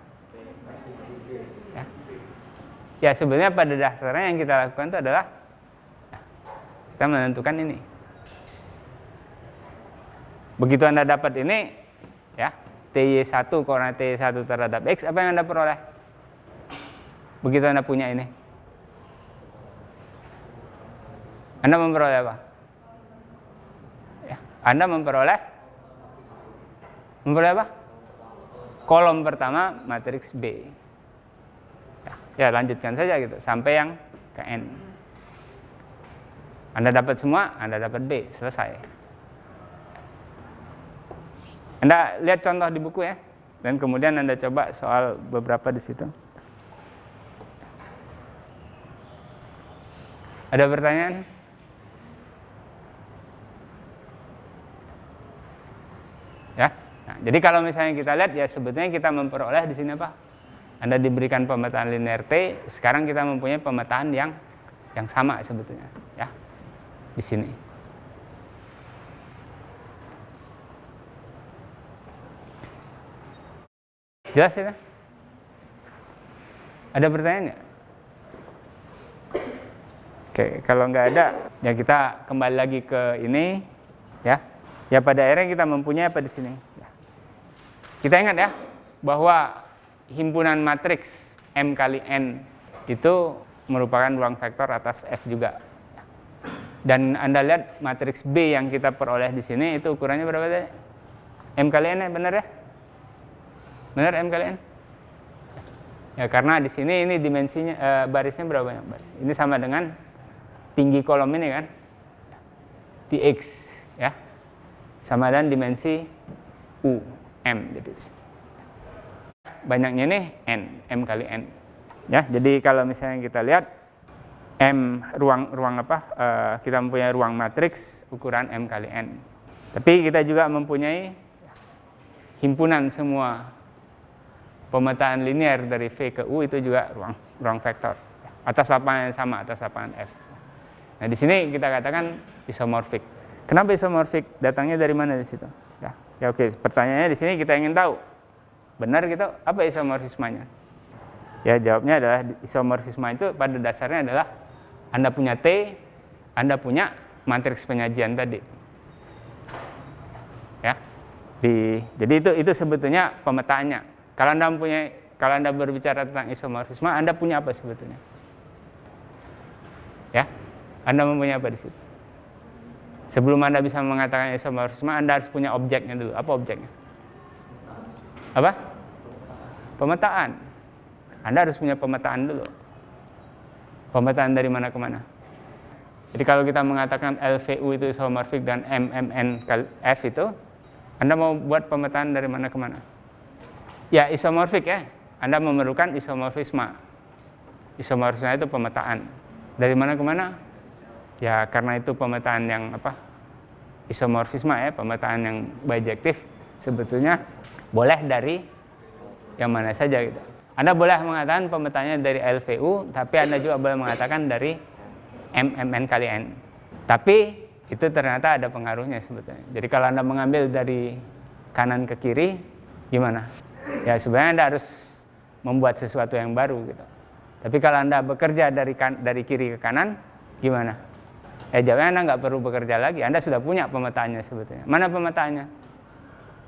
Ya sebenarnya pada dasarnya yang kita lakukan itu adalah kita menentukan ini. Begitu Anda dapat ini, ya TY1 koordinat TY1 terhadap X, apa yang Anda peroleh? Begitu Anda punya ini, Anda memperoleh apa? Ya, Anda memperoleh apa? Kolom pertama matriks B. Ya lanjutkan saja gitu sampai yang ke N. Anda dapat semua, Anda dapat B, selesai. Anda lihat contoh di buku ya, dan kemudian Anda coba soal beberapa di situ. Ada pertanyaan? Ya. Nah, jadi kalau misalnya kita lihat ya sebetulnya kita memperoleh di sini apa? Anda diberikan pemetaan linear T, sekarang kita mempunyai pemetaan yang sama sebetulnya, ya, di sini. Jelas ya? Ada pertanyaan nggak? Oke, kalau nggak ada, ya kita kembali lagi ke ini, ya. Ya pada akhirnya kita mempunyai apa di sini? Ya. Kita ingat ya bahwa himpunan matriks M kali N itu merupakan ruang vektor atas F juga. Dan Anda lihat matriks B yang kita peroleh di sini itu ukurannya berapa tadi? M kali N ya, benar ya? Benar M kali N? Ya karena di sini ini dimensinya barisnya berapa banyak baris? Ini sama dengan tinggi kolom ini kan? Tx ya. Sama dengan dimensi U M jadi banyaknya nih M kali N. Ya, jadi kalau misalnya kita lihat M ruang apa? Kita mempunyai ruang matriks ukuran M kali N. Tapi kita juga mempunyai himpunan semua pemetaan linear dari V ke U itu juga ruang vektor. atas lapangan yang sama, atas lapangan F. Nah, di sini kita katakan isomorfik. Kenapa isomorfik? Datangnya dari mana di situ? Ya oke, pertanyaannya di sini kita ingin tahu. Benar kita apa isomorfismenya? Ya, jawabnya adalah isomorfisme itu pada dasarnya adalah Anda punya T, Anda punya matriks penyajian tadi. Ya. Jadi itu sebetulnya pemetaannya. Kalau Anda berbicara tentang isomorfisme, Anda punya apa sebetulnya? Ya. Anda mempunyai apa di situ? Sebelum Anda bisa mengatakan isomorfisme, Anda harus punya objeknya dulu. Apa objeknya? Apa? Pemetaan. Anda harus punya pemetaan dulu. Pemetaan dari mana ke mana? Jadi kalau kita mengatakan LVU itu isomorfik dan MMNF itu, Anda mau buat pemetaan dari mana ke mana? Ya, isomorfik ya. Anda memerlukan isomorfisme. Isomorfisme itu pemetaan. Dari mana ke mana? Ya, karena itu pemetaan yang isomorfisme ya, pemetaan yang bijektif, sebetulnya boleh dari yang mana saja gitu. Anda boleh mengatakan pemetaannya dari LVU, tapi Anda juga boleh mengatakan dari MMN kali N. Tapi itu ternyata ada pengaruhnya sebetulnya. Jadi kalau Anda mengambil dari kanan ke kiri, gimana? Ya sebenarnya Anda harus membuat sesuatu yang baru gitu. Tapi kalau Anda bekerja dari kiri ke kanan, gimana? Ya jawabnya Anda nggak perlu bekerja lagi. Anda sudah punya pemetaannya sebetulnya. Mana pemetaannya?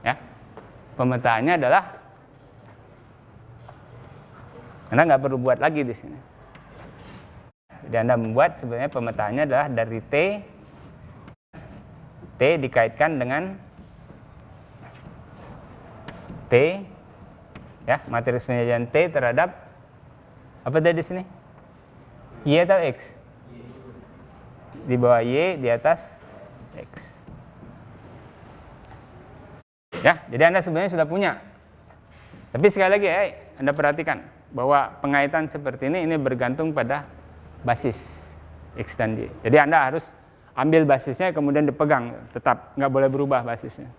Ya, pemetaannya adalah Anda nggak perlu buat lagi di sini. Jadi Anda membuat sebenarnya pemetaannya adalah dari T dikaitkan dengan T, ya matriks penyajian T terhadap apa tadi di sini? Y atau X? Di bawah Y, di atas X. Ya, jadi Anda sebenarnya sudah punya. Tapi sekali lagi ya, Anda perhatikan bahwa pengaitan seperti ini bergantung pada basis X dan Y. Jadi Anda harus ambil basisnya kemudian dipegang, tetap nggak boleh berubah basisnya.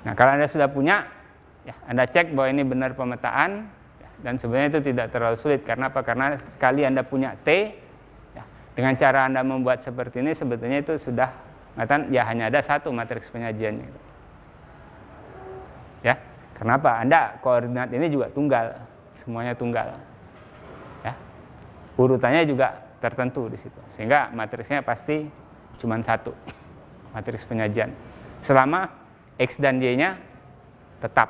Nah, kalau Anda sudah punya, ya, Anda cek bahwa ini benar pemetaan, ya, dan sebenarnya itu tidak terlalu sulit. Karena apa? Karena sekali Anda punya T, ya, dengan cara Anda membuat seperti ini, sebetulnya itu sudah, ya hanya ada satu matriks penyajiannya. Ya, kenapa? Anda koordinat ini juga tunggal, semuanya tunggal. Ya, urutannya juga tertentu di situ, sehingga matriksnya pasti cuma satu, matriks penyajian. Selama X dan Y-nya tetap.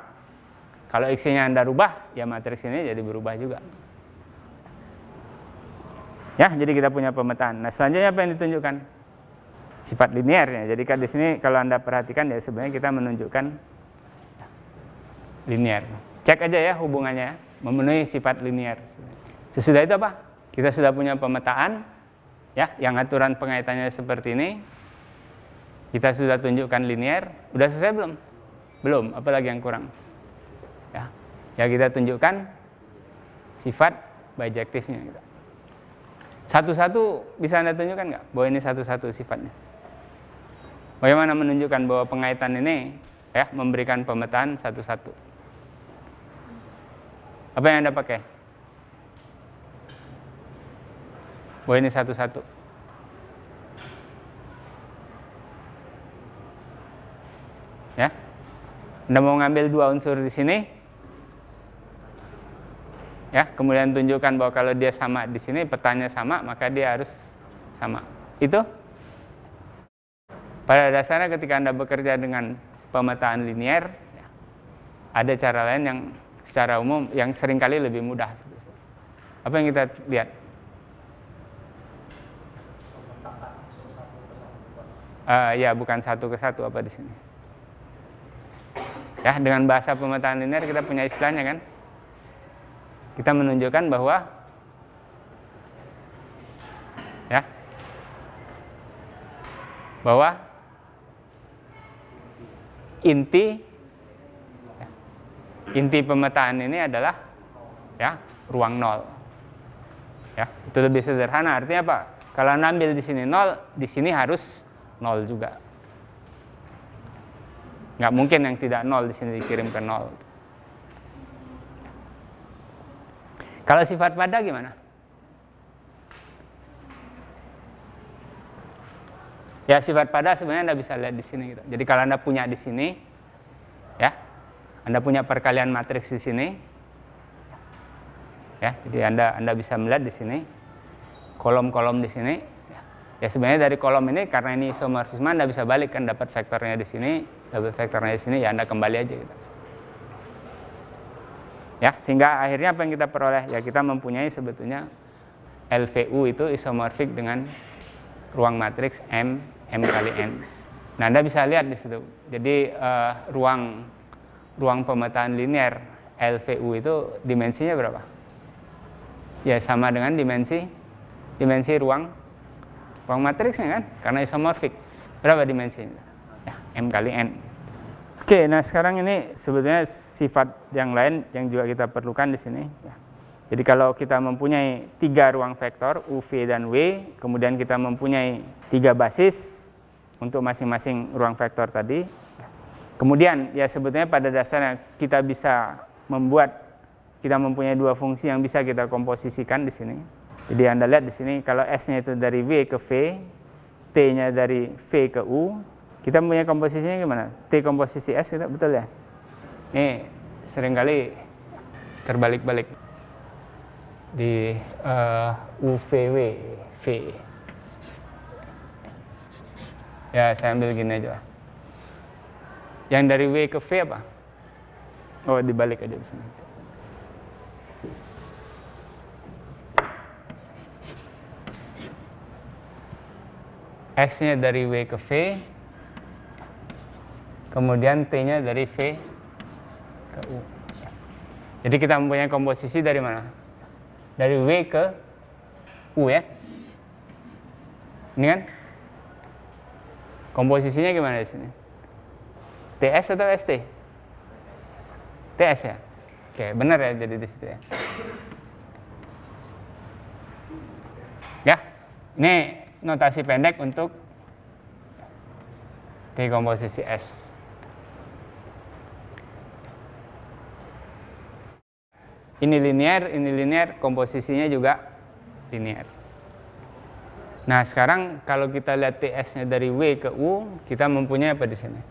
Kalau X-nya Anda rubah, ya matriks ini jadi berubah juga. Ya, jadi kita punya pemetaan. Nah, selanjutnya apa yang ditunjukkan? Sifat linearnya. Jadi di sini kalau Anda perhatikan ya sebenarnya kita menunjukkan linear. Cek aja ya hubungannya, memenuhi sifat linear. Sesudah itu apa? Kita sudah punya pemetaan, ya, yang aturan pengaitannya seperti ini. Kita sudah tunjukkan linear. Udah selesai belum? Belum. Apalagi yang kurang? Ya kita tunjukkan sifat bijektifnya. Satu-satu bisa Anda tunjukkan nggak bahwa ini satu-satu sifatnya? Bagaimana menunjukkan bahwa pengaitan ini ya memberikan pemetaan satu-satu? Apa yang Anda pakai? Bahwa ini satu-satu. Ya, Anda mau ngambil dua unsur di sini, ya, kemudian tunjukkan bahwa kalau dia sama di sini, petanya sama, maka dia harus sama. Itu pada dasarnya ketika Anda bekerja dengan pemetaan linear, ya, ada cara lain yang secara umum yang seringkali lebih mudah. Apa yang kita lihat? Ya, bukan satu ke satu apa di sini. Ya, dengan bahasa pemetaan linear kita punya istilahnya kan? Kita menunjukkan bahwa ya, bahwa inti pemetaan ini adalah ya ruang nol. Ya, itu lebih sederhana. Artinya apa? Kalau Anda ambil di sini nol, di sini harus nol juga. Nggak mungkin yang tidak nol di sini dikirim ke nol. Kalau sifat pada gimana? Ya, sifat pada sebenarnya Anda bisa lihat di sini gitu. Jadi kalau Anda punya di sini, ya, Anda punya perkalian matriks di sini, ya, jadi Anda bisa melihat di sini kolom-kolom di sini. Ya, sebenarnya dari kolom ini karena ini isomorfisme Anda bisa balik kan, dapat vektornya di sini, dapat vektornya di sini, ya Anda kembali aja gitu. Ya, sehingga akhirnya apa yang kita peroleh? Ya, kita mempunyai sebetulnya LVU itu isomorfik dengan ruang matriks M kali N. Nah, Anda bisa lihat di situ. Jadi ruang pemetaan linear LVU itu dimensinya berapa? Ya, sama dengan dimensi ruang matriksnya kan, karena isomorfik. Berapa dimensinya? Ya, M kali N. Oke, nah sekarang ini sebetulnya sifat yang lain yang juga kita perlukan di sini. Ya. Jadi kalau kita mempunyai 3 ruang vektor U, V, dan W, kemudian kita mempunyai 3 basis untuk masing-masing ruang vektor tadi. Kemudian ya sebetulnya pada dasarnya kita mempunyai 2 fungsi yang bisa kita komposisikan di sini. Jadi Anda lihat di sini kalau S-nya itu dari W ke V, T-nya dari V ke U, kita mempunyai komposisinya gimana? T komposisi S, itu betul ya? Ini seringkali terbalik-balik di UVW V. Ya, saya ambil gini aja. Yang dari W ke V apa? Oh, dibalik aja di sini. X-nya dari W ke V, kemudian T-nya dari V ke U. Jadi kita mempunyai komposisi dari mana? Dari W ke U ya. Ini kan? Komposisinya gimana di sini? TS atau ST? TS ya? Oke, benar ya jadi di situ ya. Ya, ini notasi pendek untuk T komposisi S. Ini linear, komposisinya juga linear. Nah, sekarang kalau kita lihat TS-nya dari W ke U, kita mempunyai apa di sini?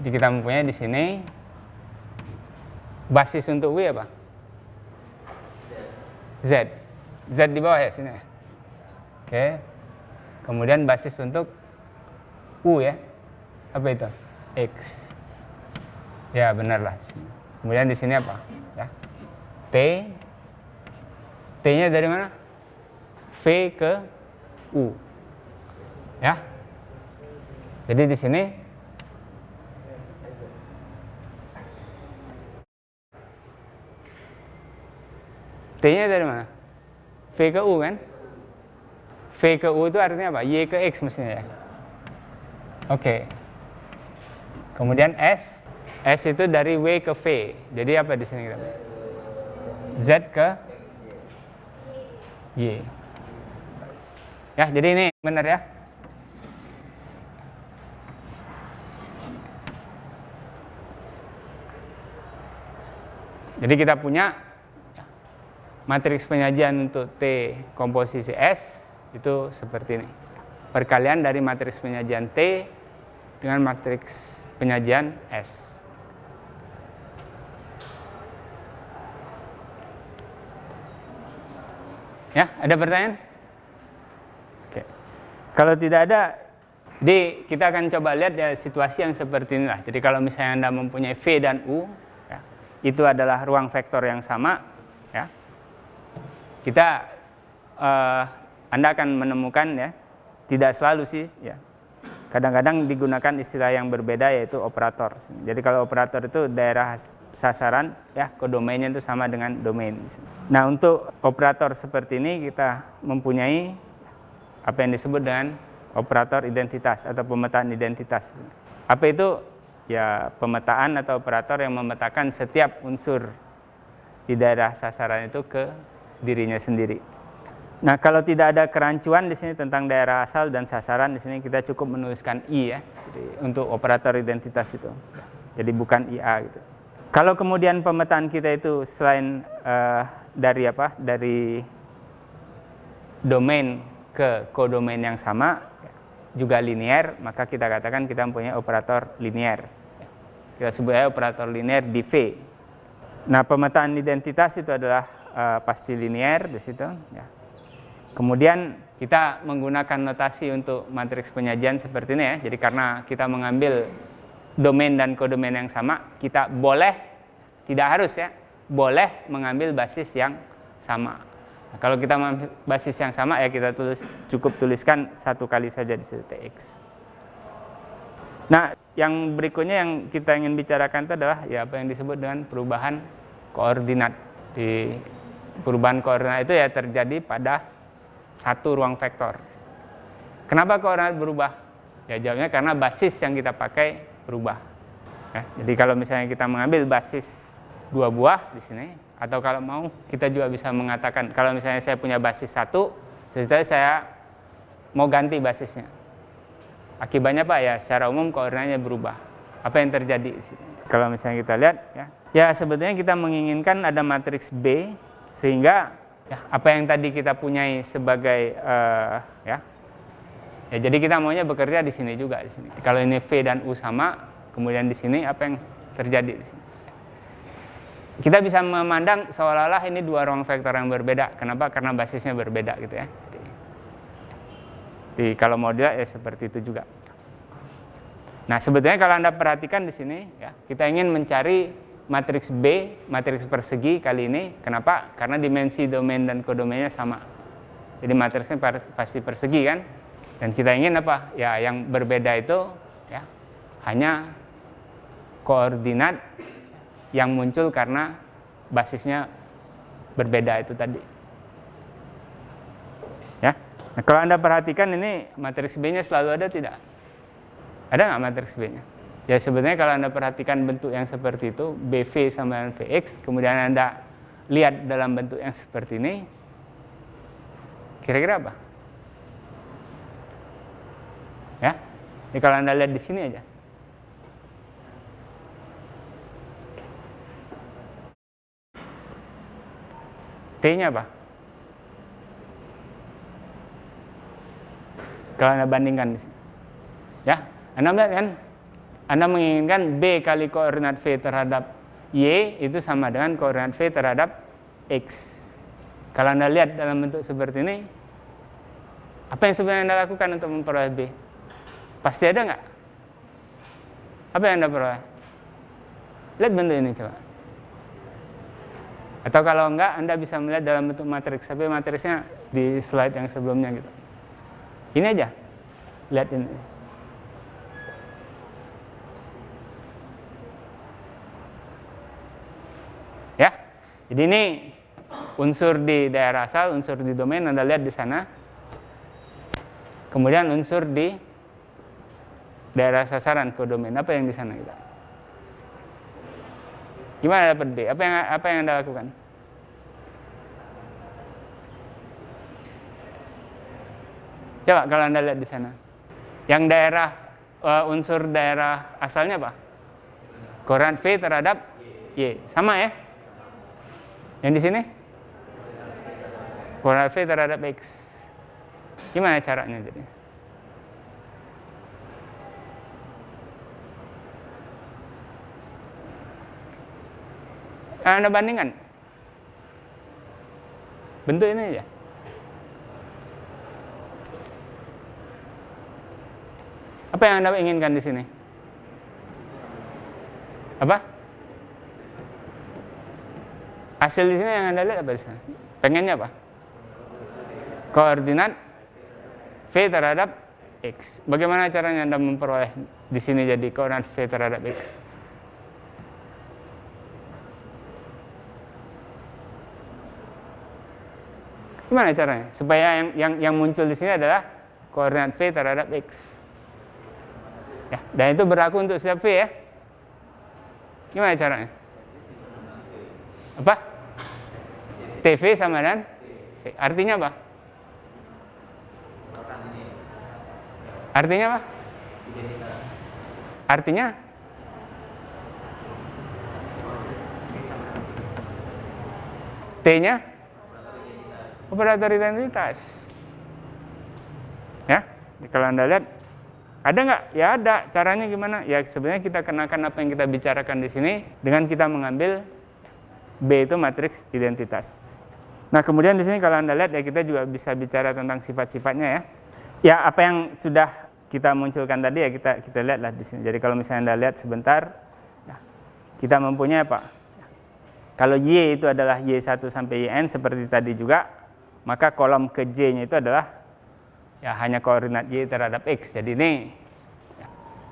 Jadi kita mempunyai di sini basis untuk W apa? Z. Z di bawah ya sini. Oke. Kemudian basis untuk U ya. Apa itu? X. Ya, benar lah. Kemudian di sini apa? Ya. T. T-nya dari mana? V ke U. Ya. Jadi di sini T-nya dari mana? V ke U kan? V ke U itu artinya apa? Y ke X mestinya ya. Oke. Kemudian S itu dari W ke V. Jadi apa di sini kita? Z ke Y. Ya, jadi ini benar ya. Jadi kita punya matriks penyajian untuk T komposisi S itu seperti ini. Perkalian dari matriks penyajian T dengan matriks penyajian S. Ya, ada pertanyaan? Oke. Kalau tidak ada, jadi kita akan coba lihat ya situasi yang seperti inilah. Jadi kalau misalnya Anda mempunyai V dan U, ya, itu adalah ruang vektor yang sama, ya. Anda akan menemukan ya, tidak selalu sih, ya. Kadang-kadang digunakan istilah yang berbeda yaitu operator. Jadi kalau operator itu daerah sasaran, ya, kodomainnya itu sama dengan domain. Nah, untuk operator seperti ini kita mempunyai apa yang disebut dengan operator identitas atau pemetaan identitas. Apa itu? Ya, pemetaan atau operator yang memetakan setiap unsur di daerah sasaran itu ke dirinya sendiri. Nah, kalau tidak ada kerancuan di sini tentang daerah asal dan sasaran, di sini kita cukup menuliskan I ya, jadi, untuk operator identitas itu. Jadi bukan IA gitu. Kalau kemudian pemetaan kita itu selain dari domain ke kodomain yang sama juga linear, maka kita katakan kita mempunyai operator linear. Kita sebutnya operator linear di V. Nah, pemetaan identitas itu adalah pasti linear di situ. Ya. Kemudian kita menggunakan notasi untuk matriks penyajian seperti ini ya. Jadi karena kita mengambil domain dan kodomain yang sama, kita boleh, tidak harus ya, boleh mengambil basis yang sama. Nah, kalau kita mengambil basis yang sama ya kita cukup tuliskan satu kali saja di situ Tx. Nah, yang berikutnya yang kita ingin bicarakan itu adalah ya apa yang disebut dengan perubahan koordinat. Di perubahan koordinat itu ya terjadi pada satu ruang vektor. Kenapa koordinat berubah? Ya jawabnya karena basis yang kita pakai berubah. Ya, jadi kalau misalnya kita mengambil basis 2 buah di sini, atau kalau mau kita juga bisa mengatakan kalau misalnya saya punya basis 1, setelah saya mau ganti basisnya. Akibatnya apa ya? Secara umum koordinatnya berubah. Apa yang terjadi di sini? Kalau misalnya kita lihat ya sebetulnya kita menginginkan ada matriks B sehingga ya, apa yang tadi kita punyai sebagai ya jadi kita maunya bekerja di sini juga di sini. Kalau ini V dan U sama, kemudian di sini apa yang terjadi di sini? Kita bisa memandang seolah-olah ini dua ruang vektor yang berbeda. Kenapa? Karena basisnya berbeda gitu ya. Jadi kalau mau dilihat ya seperti itu juga. Nah, sebetulnya kalau Anda perhatikan di sini ya, kita ingin mencari matriks B, matriks persegi kali ini. Kenapa? Karena dimensi domain dan kodomainnya sama. Jadi matriksnya pasti persegi kan? Dan kita ingin apa? Ya, yang berbeda itu ya hanya koordinat yang muncul karena basisnya berbeda itu tadi. Ya. Nah, kalau Anda perhatikan ini matriks B-nya selalu ada tidak? Ada nggak matriks B-nya? Ya sebenarnya kalau Anda perhatikan bentuk yang seperti itu, BV sama dengan Vx, kemudian Anda lihat dalam bentuk yang seperti ini, kira-kira apa? Ya, ini kalau Anda lihat di sini aja. T-nya apa? Kalau Anda bandingkan di sini. Ya, Anda melihat kan? Anda menginginkan B kali koordinat V terhadap Y itu sama dengan koordinat V terhadap X. Kalau Anda lihat dalam bentuk seperti ini, apa yang sebenarnya Anda lakukan untuk memperoleh B? Pasti ada nggak? Apa yang Anda peroleh? Lihat bentuk ini coba. Atau kalau enggak, Anda bisa melihat dalam bentuk matriks. Tapi matriksnya di slide yang sebelumnya gitu. Ini aja. Lihat ini. Ya, jadi ini unsur di daerah asal, unsur di domain Anda lihat di sana. Kemudian unsur di daerah sasaran kodomain, apa yang di sana kita? Gimana dapat B? Apa yang Anda lakukan? Coba kalau Anda lihat di sana. Yang daerah unsur daerah asalnya apa? Koordinat V terhadap Y. Sama ya? Yang di sini? Koordinat V terhadap X. Gimana caranya jadi? Anda bandingkan. Bentuk ini aja. Apa yang Anda inginkan di sini? Apa? Hasil di sini yang Anda lihat apa di sana? Pengennya apa? Koordinat V terhadap X. Bagaimana caranya Anda memperoleh di sini jadi koordinat V terhadap X? Gimana caranya? Supaya yang muncul di sini adalah koordinat V terhadap X. Ya, dan itu berlaku untuk setiap V ya. Gimana caranya? Apa? TV sama dengan V. Artinya apa? Artinya apa? Artinya T-nya operator identitas. Ya, kalau Anda lihat ada nggak? Ya ada. Caranya gimana? Ya sebenarnya kita kenakan apa yang kita bicarakan di sini dengan kita mengambil B itu matriks identitas. Nah, kemudian di sini kalau Anda lihat ya kita juga bisa bicara tentang sifat-sifatnya ya. Ya, apa yang sudah kita munculkan tadi ya kita lihatlah di sini. Jadi kalau misalnya Anda lihat sebentar, ya, kita mempunyai apa? Kalau Y itu adalah Y1 sampai YN seperti tadi juga, maka kolom ke J-nya itu adalah ya hanya koordinat Y terhadap X. Jadi ini ya,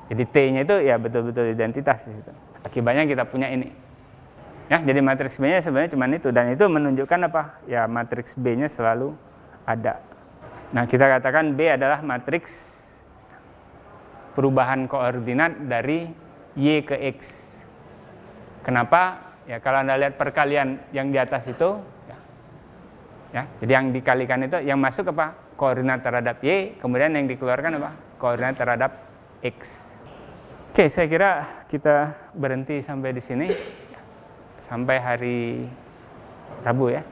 jadi T-nya itu ya betul-betul identitas di situ. Akibatnya kita punya ini. Ya, jadi matriks B-nya sebenarnya cuma itu, dan itu menunjukkan apa? Ya matriks B-nya selalu ada. Nah, kita katakan B adalah matriks perubahan koordinat dari Y ke X. Kenapa? Ya kalau Anda lihat perkalian yang di atas itu, ya, jadi yang dikalikan itu yang masuk apa? Koordinat terhadap Y, kemudian yang dikeluarkan apa? Koordinat terhadap X. Oke, saya kira kita berhenti sampai di sini. Sampai hari Rabu ya.